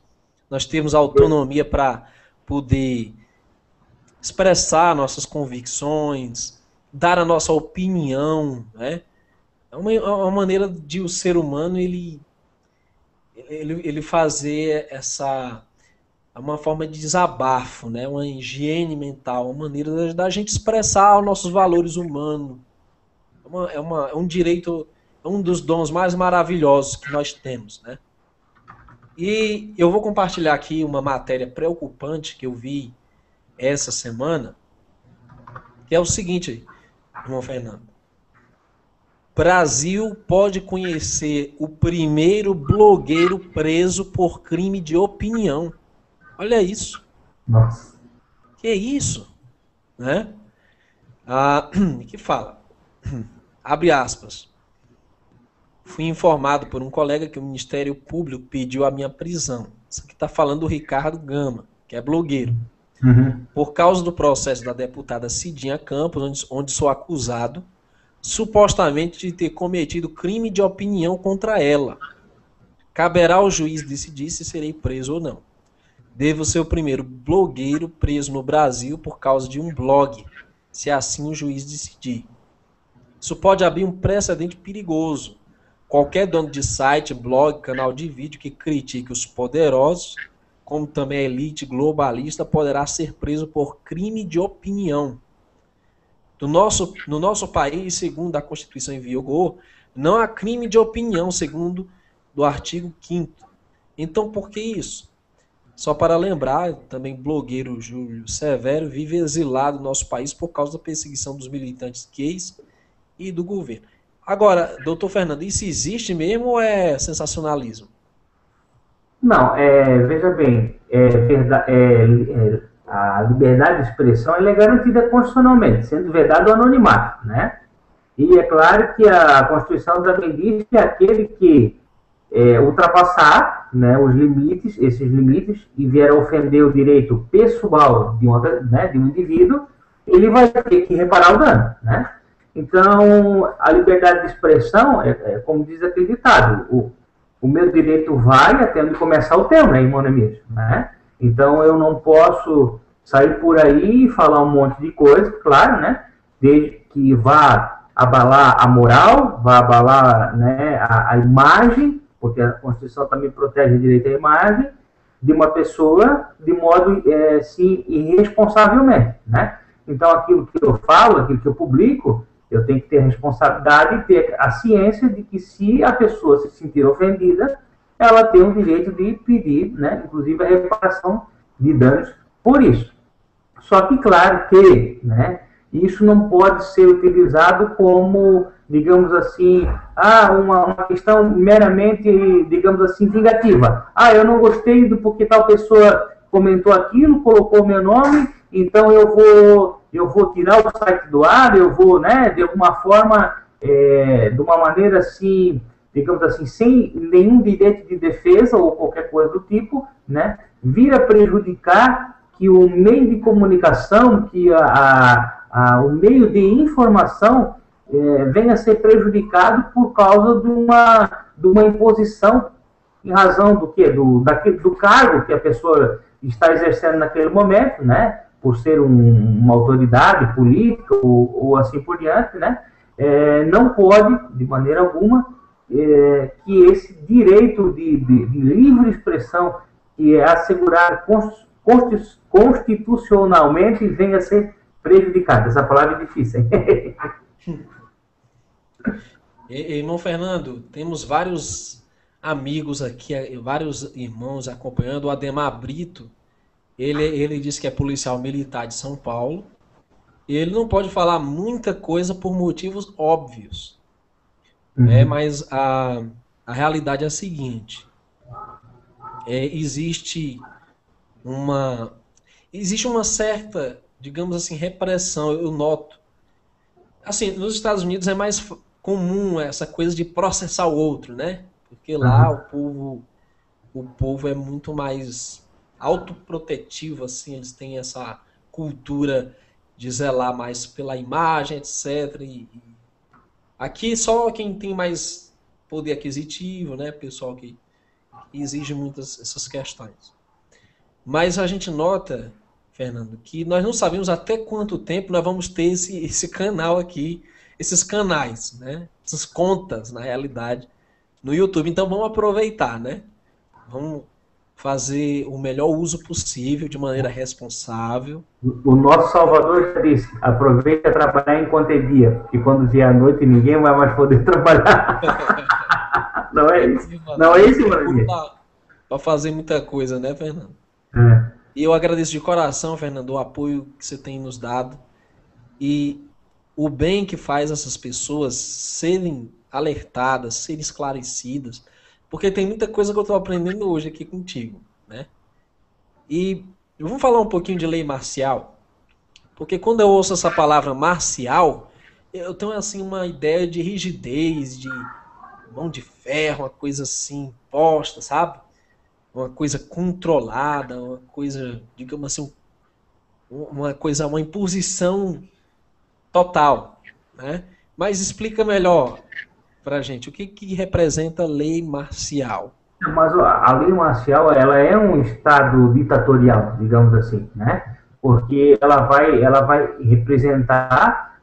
Nós temos autonomia para poder expressar nossas convicções, dar a nossa opinião, né? É uma maneira de o ser humano ele fazer uma forma de desabafo, né? Uma higiene mental, uma maneira da gente expressar os nossos valores humanos. É um direito, é um dos dons mais maravilhosos que nós temos, né? E eu vou compartilhar aqui uma matéria preocupante que eu vi essa semana, que é o seguinte, irmão Fernando. Brasil pode conhecer o primeiro blogueiro preso por crime de opinião. Olha isso. Nossa. Que isso? Né? Que fala? Abre aspas. Fui informado por um colega que o Ministério Público pediu a minha prisão. Isso aqui está falando do Ricardo Gama, que é blogueiro. Uhum. Por causa do processo da deputada Cidinha Campos, onde sou acusado, supostamente de ter cometido crime de opinião contra ela. Caberá ao juiz decidir se serei preso ou não. Devo ser o primeiro blogueiro preso no Brasil por causa de um blog, se assim o juiz decidir. Isso pode abrir um precedente perigoso. Qualquer dono de site, blog, canal de vídeo que critique os poderosos, como também a elite globalista, poderá ser preso por crime de opinião. No nosso país, segundo a Constituição em vigor, não há crime de opinião, segundo do artigo 5º. Então, por que isso? Só para lembrar, também blogueiro Júlio Severo vive exilado no nosso país por causa da perseguição dos militantes gays e do governo. Agora, doutor Fernando, isso existe mesmo ou é sensacionalismo? Não, veja bem, a liberdade de expressão é garantida constitucionalmente, sendo vedado o anonimato, né? E é claro que a Constituição também diz que aquele que ultrapassar, né, esses limites, e vier a ofender o direito pessoal de um indivíduo, ele vai ter que reparar o dano, né? Então, a liberdade de expressão como diz aquele ditado, o meu direito vai até onde começar o teu, né, irmão Neemias, né? Então, eu não posso sair por aí e falar um monte de coisa, claro, né? Desde que vá abalar a moral, vá abalar, né, a imagem porque a Constituição também protege o direito à imagem de uma pessoa de modo, sim, irresponsavelmente, né? Então, aquilo que eu falo, aquilo que eu publico, eu tenho que ter a responsabilidade e ter a ciência de que se a pessoa se sentir ofendida, ela tem o direito de pedir, né, inclusive a reparação de danos por isso. Só que, claro que, né, isso não pode ser utilizado como, digamos assim, uma questão meramente, digamos assim, vingativa. Eu não gostei do porque tal pessoa comentou aquilo, colocou meu nome, então eu vou tirar o site do ar, eu vou, né, de alguma forma, de uma maneira assim, digamos assim, sem nenhum direito de defesa ou qualquer coisa do tipo, né, vir a prejudicar que o meio de comunicação, que o meio de informação venha a ser prejudicado por causa de uma imposição em razão do quê? Do cargo que a pessoa está exercendo naquele momento, né? Por ser uma autoridade política ou assim por diante, né? Não pode, de maneira alguma, que esse direito de livre expressão, que é assegurado constitucionalmente, venha a ser prejudicado. Essa palavra é difícil, hein? Irmão Fernando, temos vários amigos aqui, vários irmãos acompanhando. O Ademar Brito, ele disse que é policial militar de São Paulo. E ele não pode falar muita coisa por motivos óbvios. Mas a realidade é a seguinte. Existe uma certa, digamos assim, repressão, eu noto. Assim, nos Estados Unidos é mais comum essa coisa de processar o outro, né? Porque lá o povo é muito mais autoprotetivo, assim, eles têm essa cultura de zelar mais pela imagem, etc. E aqui só quem tem mais poder aquisitivo, né? Pessoal que exige muitas essas questões. Mas a gente nota, Fernando, que nós não sabemos até quanto tempo nós vamos ter esse canal aqui, esses canais, né? Essas contas, na realidade, no YouTube. Então vamos aproveitar, né? Vamos fazer o melhor uso possível, de maneira responsável. O nosso Salvador já disse, aproveita trabalhar enquanto é dia, porque quando vier a noite ninguém vai mais poder trabalhar. Não é isso? Não é isso, Maravilha? Para fazer muita coisa, né, Fernando? E eu agradeço de coração, Fernando, o apoio que você tem nos dado e o bem que faz essas pessoas serem alertadas, serem esclarecidas, porque tem muita coisa que eu estou aprendendo hoje aqui contigo, né? E vamos falar um pouquinho de lei marcial, porque quando eu ouço essa palavra marcial, eu tenho assim uma ideia de rigidez, de mão de ferro, uma coisa assim, posta, sabe? Uma coisa controlada, uma coisa, digamos assim, uma imposição total, né? Mas explica melhor pra gente, o que representa lei marcial? Mas a lei marcial, ela é um estado ditatorial, digamos assim, né? Porque ela vai representar,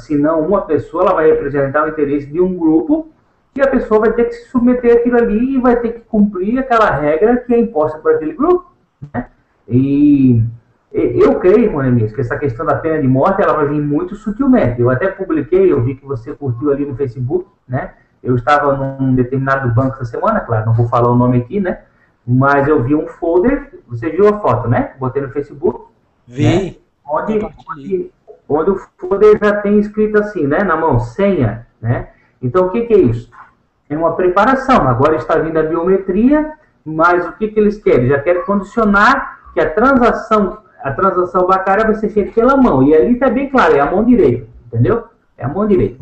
se não uma pessoa, ela vai representar o interesse de um grupo, e a pessoa vai ter que se submeter àquilo ali e vai ter que cumprir aquela regra que é imposta por aquele grupo, né? E eu creio, Morenis, que essa questão da pena de morte, ela vai vir muito sutilmente. Eu até publiquei, eu vi que você curtiu ali no Facebook, né? Eu estava num determinado banco essa semana, claro, não vou falar o nome aqui, né? Mas eu vi um folder, você viu a foto, né? Botei no Facebook. Vi. Né? Onde o folder já tem escrito assim, né? Na mão, senha, né? Então, o que é isso? É uma preparação. Agora está vindo a biometria, mas o que eles querem? Já querem condicionar que a transação bancária vai ser feita pela mão. E ali está bem claro, é a mão direita, entendeu? É a mão direita.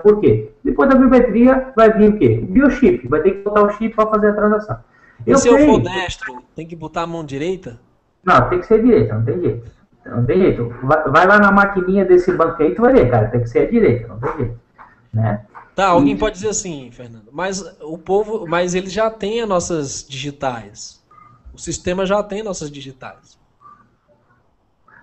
Por quê? Depois da biometria vai vir o quê? O biochip. Vai ter que botar o chip para fazer a transação. E se eu for destro, tem que botar a mão direita? Não, tem que ser direita, não tem jeito. Não tem jeito. Vai lá na maquininha desse banco aí, tu vai ver, cara. Tem que ser a direita, não tem jeito. Né? Tá, alguém pode dizer assim, Fernando, mas ele já tem as nossas digitais. O sistema já tem nossas digitais.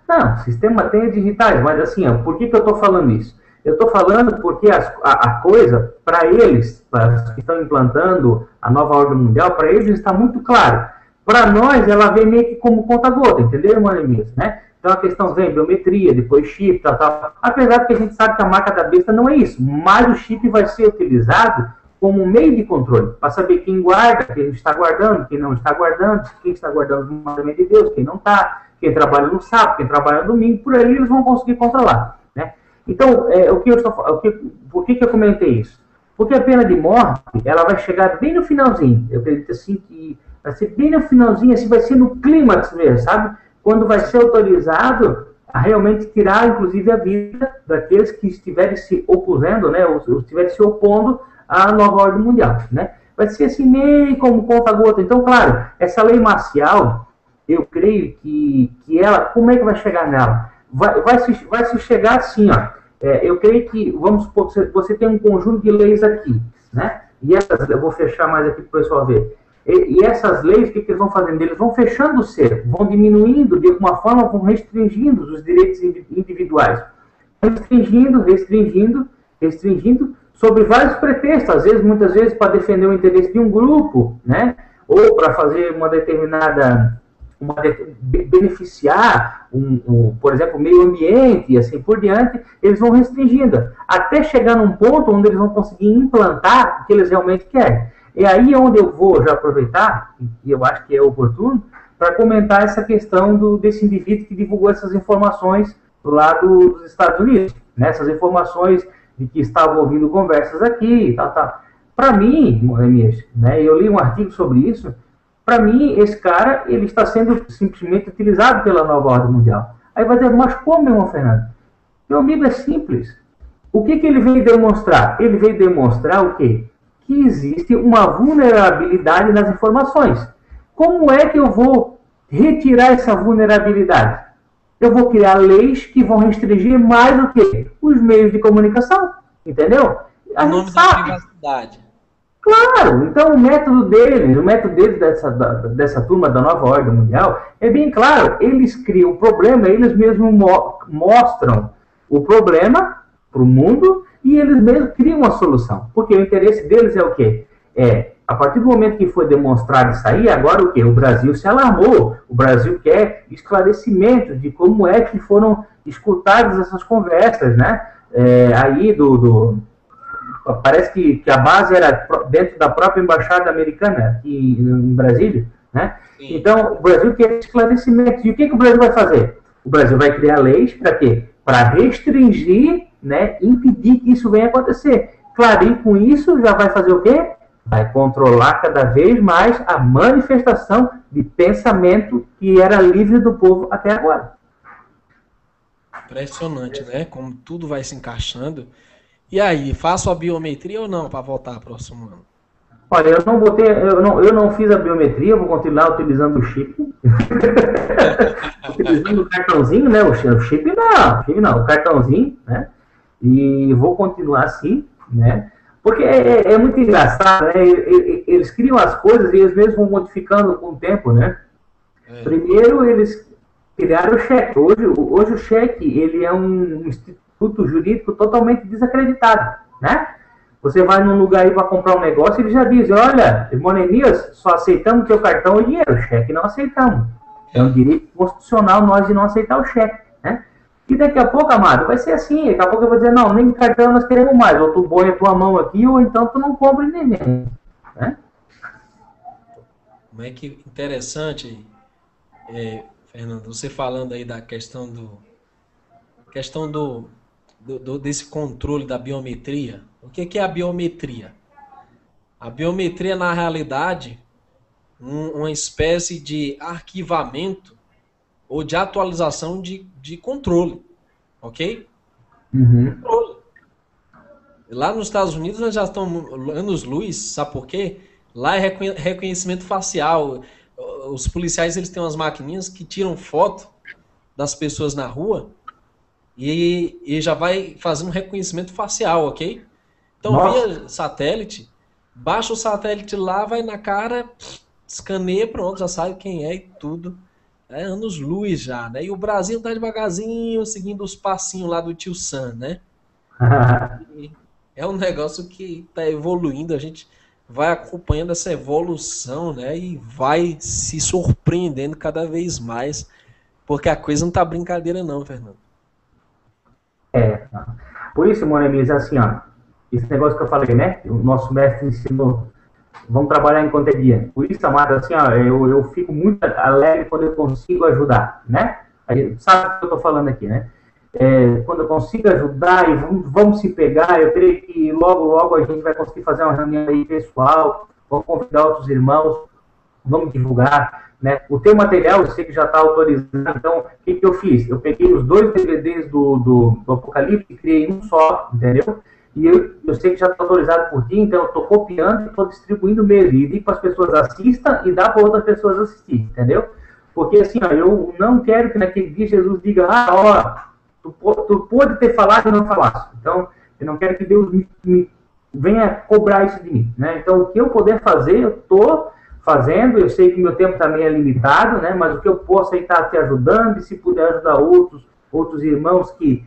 Não, o sistema tem as digitais, mas assim, por que eu estou falando isso? Eu estou falando porque a coisa, para eles, para os que estão implantando a nova ordem mundial, para eles está muito claro. Para nós, ela vem meio que como conta-gota, entenderam, Manemias, né? Então a questão vem biometria, depois chip, tal, tal. Apesar de que a gente sabe que a marca da besta não é isso, mas o chip vai ser utilizado como meio de controle, para saber quem guarda, quem está guardando, quem não está guardando, quem está guardando o mandamento de Deus, quem não está, quem trabalha no sábado, quem trabalha no domingo, por aí eles vão conseguir controlar, né? Então, por que eu comentei isso? Porque a pena de morte, ela vai chegar bem no finalzinho, eu acredito assim que vai ser bem no finalzinho, assim, vai ser no clímax mesmo, sabe? Quando vai ser autorizado a realmente tirar, inclusive, a vida daqueles que estiverem se opusando, né, ou estiverem se opondo à nova ordem mundial, né? Vai ser assim meio como conta-gota. Então, claro, essa lei marcial, eu creio que ela, como é que vai chegar nela? Vai se chegar assim, ó. Eu creio que, vamos supor, você tem um conjunto de leis aqui, né? E essas, eu vou fechar mais aqui para o pessoal ver. E essas leis, o que eles vão fazendo? Eles vão fechando o ser, vão diminuindo, de alguma forma, vão restringindo os direitos individuais. Restringindo, sobre vários pretextos, às vezes, muitas vezes, para defender o interesse de um grupo, né? Ou para fazer uma determinada, beneficiar, por exemplo, o meio ambiente e assim por diante, eles vão restringindo, até chegar num ponto onde eles vão conseguir implantar o que eles realmente querem. É aí onde eu vou já aproveitar, e eu acho que é oportuno, para comentar essa questão desse indivíduo que divulgou essas informações lá dos Estados Unidos, né? Essas informações de que estavam ouvindo conversas aqui e tal. Para mim, né, eu li um artigo sobre isso, para mim, esse cara, ele está sendo simplesmente utilizado pela nova ordem mundial. Aí vai dizer, mas como, meu irmão Fernando? Meu amigo, é simples. O que ele veio demonstrar? Ele veio demonstrar o quê? Que existe uma vulnerabilidade nas informações. Como é que eu vou retirar essa vulnerabilidade? Eu vou criar leis que vão restringir mais o quê? Os meios de comunicação. Entendeu? O nome da privacidade. Claro, então o método deles dessa turma da nova ordem mundial é bem claro. Eles criam o problema, eles mesmos mostram o problema para o mundo e eles mesmos criam a solução. Porque o interesse deles é o quê? A partir do momento que foi demonstrado isso aí, agora o quê? O Brasil se alarmou. O Brasil quer esclarecimento de como é que foram escutadas essas conversas, né? Parece que a base era dentro da própria embaixada americana aqui em Brasília, né? Sim. Então, o Brasil quer esclarecimento. E o que o Brasil vai fazer? O Brasil vai criar leis para quê? Para restringir, né? Impedir que isso venha acontecer. Claro, e com isso já vai fazer o quê? Vai controlar cada vez mais a manifestação de pensamento que era livre do povo até agora. Impressionante, né? Como tudo vai se encaixando. E aí, faço a biometria ou não para voltar próximo ano? Olha, eu não fiz a biometria, eu vou continuar utilizando o chip. Utilizando o cartãozinho, né? O chip não, o cartãozinho, né? E vou continuar assim, né? Porque é muito engraçado, né? Eles criam as coisas e eles mesmos vão modificando com o tempo, né? Primeiro eles criaram o cheque. Hoje o cheque, ele é um instituto jurídico totalmente desacreditado, né? Você vai num lugar aí para comprar um negócio e eles já dizem, olha, Monemias, só aceitamos teu cartão ou dinheiro, cheque não aceitamos. É um direito constitucional nós de não aceitar o cheque, né? E daqui a pouco, amado, vai ser assim, daqui a pouco eu vou dizer, não, nem cartão nós queremos mais, ou tu põe a tua mão aqui, ou então tu não compra nem mesmo, né? Como é que interessante, Fernando, você falando aí da questão desse controle da biometria. O que é a biometria? A biometria, na realidade, uma espécie de arquivamento ou de atualização de controle, ok? Uhum. Controle. Lá nos Estados Unidos nós já estamos anos-luz, sabe por quê? Lá é reconhecimento facial. Os policiais, eles têm umas maquininhas que tiram foto das pessoas na rua e já vai fazendo um reconhecimento facial, ok? Então, via satélite, baixa o satélite lá, vai na cara, escaneia, pronto, já sabe quem é e tudo. É anos-luz já, né? E o Brasil tá devagarzinho, seguindo os passinhos lá do tio Sam, né? E é um negócio que está evoluindo, a gente vai acompanhando essa evolução, né? E vai se surpreendendo cada vez mais, porque a coisa não tá brincadeira não, Fernando. É. Por isso, Moremis, assim, ó, esse negócio que eu falei, né? O nosso mestre ensinou, vamos trabalhar enquanto é dia. Por isso, amado, assim, ó, eu fico muito alegre quando eu consigo ajudar, né? A gente sabe o que eu tô falando aqui, né? Quando eu consigo ajudar e vamos se pegar, eu creio que logo, logo a gente vai conseguir fazer uma reunião aí pessoal, vamos convidar outros irmãos, vamos divulgar, né? O teu material eu sei que já está autorizado, então o que eu fiz? Eu peguei os 2 DVDs do Apocalipse e criei um só, entendeu? E eu sei que já está autorizado por ti, então eu estou copiando e estou distribuindo mesmo, e digo para as pessoas assistam e dá para outras pessoas assistir, entendeu? Porque assim, ó, eu não quero que naquele dia Jesus diga, tu pode ter falado e não falasse. Então, eu não quero que Deus me venha cobrar isso de mim, né? Então, o que eu puder fazer, eu estou fazendo. Eu sei que meu tempo também é limitado, né? Mas o que eu posso aí estar te ajudando, e se puder ajudar outros irmãos que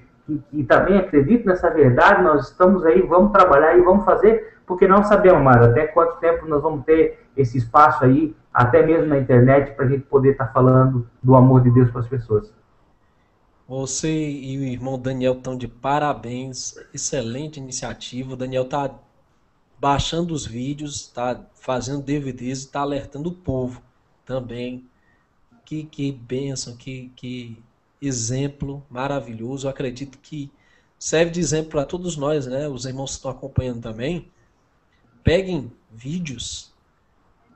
também acreditam nessa verdade, nós estamos aí, vamos trabalhar e vamos fazer, porque não sabemos mais até quanto tempo nós vamos ter esse espaço aí, até mesmo na internet, para a gente poder estar falando do amor de Deus para as pessoas. Você e o irmão Daniel estão de parabéns, excelente iniciativa. O Daniel está baixando os vídeos, está fazendo DVDs e está alertando o povo também. Que bênção, que exemplo maravilhoso. Eu acredito que serve de exemplo para todos nós, né? Os irmãos que estão acompanhando também. Peguem vídeos,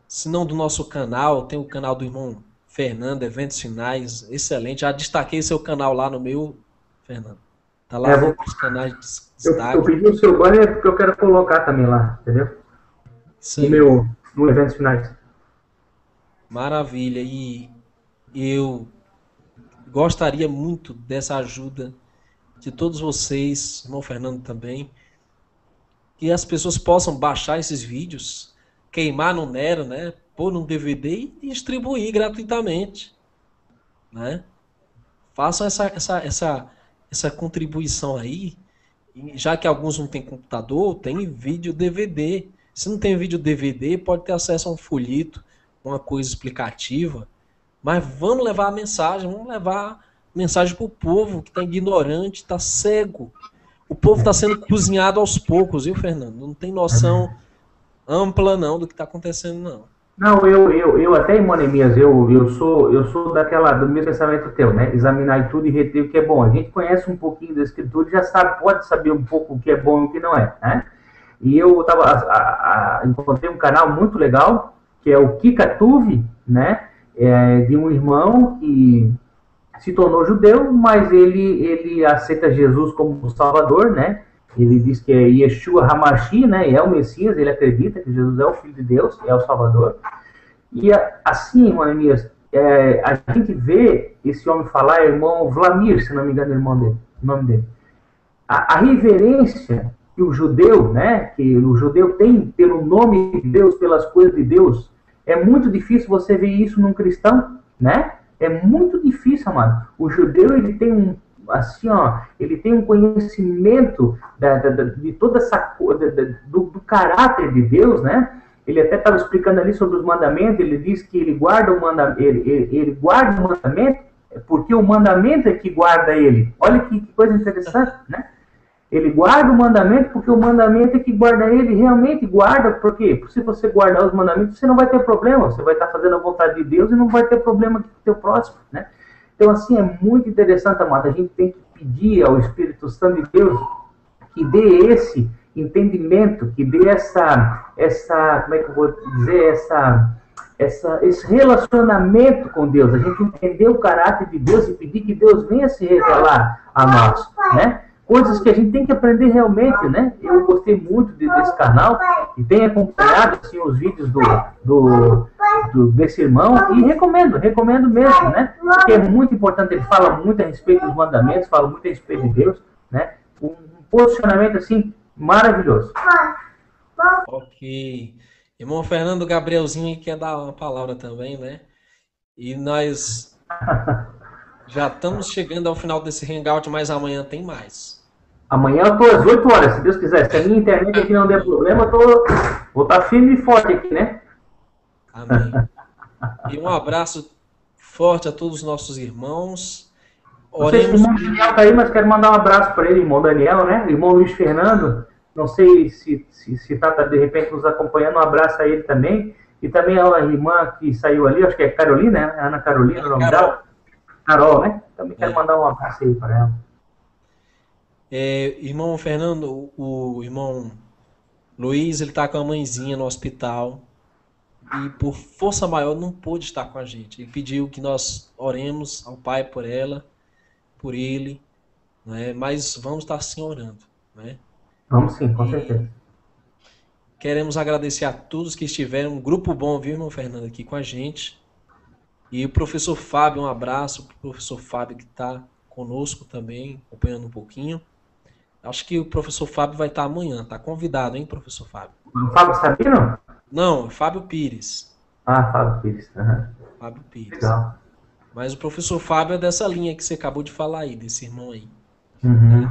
se não do nosso canal, tem o canal do irmão Fernando, Eventos Finais, excelente. Já destaquei seu canal lá no meu, Fernando. Tá lá dentro dos canais de destaque. Eu pedi o seu banner porque eu quero colocar também lá, entendeu? Isso aí. No Eventos Finais. Maravilha. E eu gostaria muito dessa ajuda de todos vocês, irmão Fernando também, que as pessoas possam baixar esses vídeos, queimar no Nero, né? Pôr num DVD e distribuir gratuitamente, né? Façam essa contribuição aí, já que alguns não têm computador, tem vídeo DVD. Se não tem vídeo DVD, pode ter acesso a um folheto, uma coisa explicativa. Mas vamos levar a mensagem, vamos levar a mensagem para o povo que está ignorante, está cego. O povo está sendo cozinhado aos poucos, viu, Fernando? Não tem noção ampla não do que está acontecendo, não. Não, eu até, irmão Neemias, eu sou do mesmo pensamento teu, né? Examinar tudo e reter o que é bom. A gente conhece um pouquinho da Escritura e já sabe, pode saber um pouco o que é bom e o que não é, né? E eu encontrei um canal muito legal, que é o Kikatuve, né? De um irmão que se tornou judeu, mas ele aceita Jesus como Salvador, né? Ele diz que é Yeshua Hamashi, né? É o Messias, ele acredita que Jesus é o Filho de Deus, é o Salvador. E assim, irmão Anias, a gente vê esse homem falar, irmão Vlamir, se não me engano, o nome dele. A reverência que o judeu, né? Que o judeu tem pelo nome de Deus, pelas coisas de Deus, é muito difícil você ver isso num cristão, né? É muito difícil, amado. O judeu, ele tem ele tem um conhecimento de toda essa coisa, do caráter de Deus, né? Ele até estava explicando ali sobre os mandamentos, ele diz que ele guarda o mandamento, ele guarda o mandamento porque o mandamento é que guarda ele. Olha que coisa interessante, né? Ele guarda o mandamento porque o mandamento é que guarda ele, realmente guarda, porque se você guardar os mandamentos, você não vai ter problema, você vai estar fazendo a vontade de Deus e não vai ter problema com o teu próximo, né? Então, assim, é muito interessante, amado, a gente tem que pedir ao Espírito Santo de Deus que dê esse entendimento, que dê como é que eu vou dizer, esse relacionamento com Deus, a gente entender o caráter de Deus e pedir que Deus venha se revelar a nós, né? Coisas que a gente tem que aprender realmente, né? Eu gostei muito desse canal e tenho acompanhado assim, os vídeos desse irmão e recomendo mesmo, né? Porque é muito importante, ele fala muito a respeito dos mandamentos, fala muito a respeito de Deus, né? Um posicionamento assim maravilhoso. Ok. Irmão Fernando Gabrielzinho quer dar uma palavra também, né? E nós já estamos chegando ao final desse hangout, mas amanhã tem mais. Amanhã eu tô às 8 horas, se Deus quiser. Se a minha internet aqui não der problema, vou estar firme e forte aqui, né? Amém. E um abraço forte a todos os nossos irmãos. Não sei se o Oremos. irmão Daniel tá aí, mas quero mandar um abraço para ele, irmão Daniel, né? Irmão Luiz Fernando. Não sei se tá de repente nos acompanhando, um abraço a ele também. E também a irmã que saiu ali, acho que é Carolina, né? Ana Carolina, o nome dela. Carol, né? Também quero mandar um abraço aí para ela. Irmão Fernando, o irmão Luiz, ele tá com a mãezinha no hospital e por força maior não pôde estar com a gente. Ele pediu que nós oremos ao Pai por ela, por ele, né? Mas vamos estar sim orando, né? Vamos sim, com certeza. Queremos agradecer a todos que estiveram, um grupo bom, viu, irmão Fernando, aqui com a gente. E o professor Fábio, um abraço para o professor Fábio que está conosco também, acompanhando um pouquinho. Acho que o professor Fábio vai estar amanhã, tá convidado, hein, professor Fábio? O Fábio Sabino? Não, Fábio Pires. Ah, Fábio Pires. Uhum. Fábio Pires. Legal. Mas o professor Fábio é dessa linha que você acabou de falar aí, desse irmão aí. Uhum.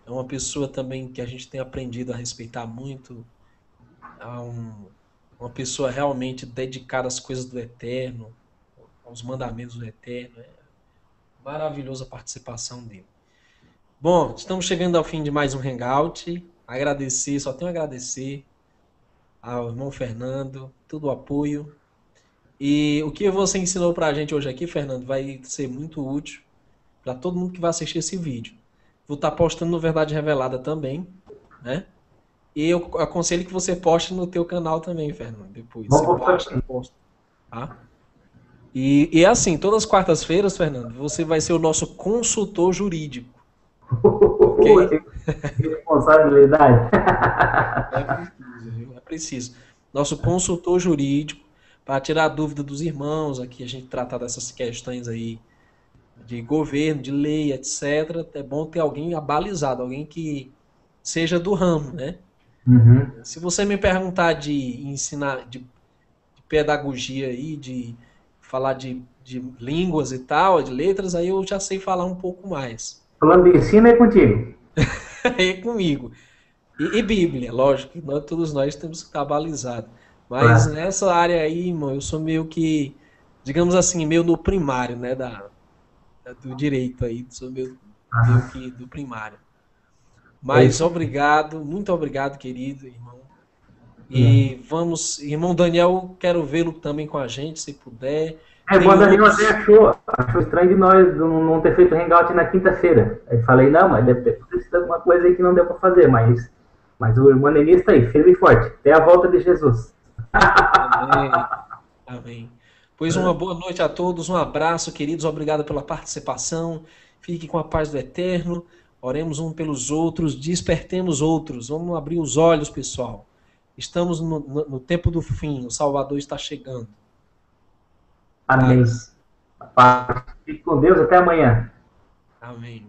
É uma pessoa também que a gente tem aprendido a respeitar muito. Uma pessoa realmente dedicada às coisas do Eterno, aos mandamentos do Eterno. É maravilhosa a participação dele. Bom, estamos chegando ao fim de mais um Hangout. Agradecer, só tenho a agradecer ao irmão Fernando, todo o apoio. E o que você ensinou pra gente hoje aqui, Fernando, vai ser muito útil para todo mundo que vai assistir esse vídeo. Vou estar postando no Verdade Revelada também, né? E eu aconselho que você poste no teu canal também, Fernando, depois. Você posta, tá? E é assim, todas as quartas-feiras, Fernando, você vai ser o nosso consultor jurídico. Okay? Responsabilidade. É preciso. Nosso consultor jurídico, para tirar a dúvida dos irmãos, aqui a gente tratar dessas questões aí de governo, de lei, etc. É bom ter alguém abalizado, alguém que seja do ramo, né? Uhum. Se você me perguntar de ensinar, de pedagogia aí, de falar de línguas e tal, de letras, aí eu já sei falar um pouco mais. Falando de ensino, é contigo. É comigo. E Bíblia, lógico, todos nós temos que estar balizados. Mas nessa área aí, irmão, eu sou meio que, digamos assim, meio no primário, né, do direito aí, sou meio que do primário. Mas obrigado, muito obrigado, querido irmão. E vamos, irmão Daniel, quero vê-lo também com a gente, se puder. Irmão Daniel até achou estranho de nós não ter feito hangout na quinta-feira. Aí falei, não, mas deve ter acontecido alguma coisa aí que não deu para fazer, mas o irmão Denis está aí, firme e forte, até a volta de Jesus. Amém. Amém. Pois uma boa noite a todos, um abraço, queridos, obrigado pela participação. Fique com a paz do Eterno. Oremos uns pelos outros, despertemos outros. Vamos abrir os olhos, pessoal. Estamos no tempo do fim, o Salvador está chegando. Amém. Fique com Deus, até amanhã. Amém.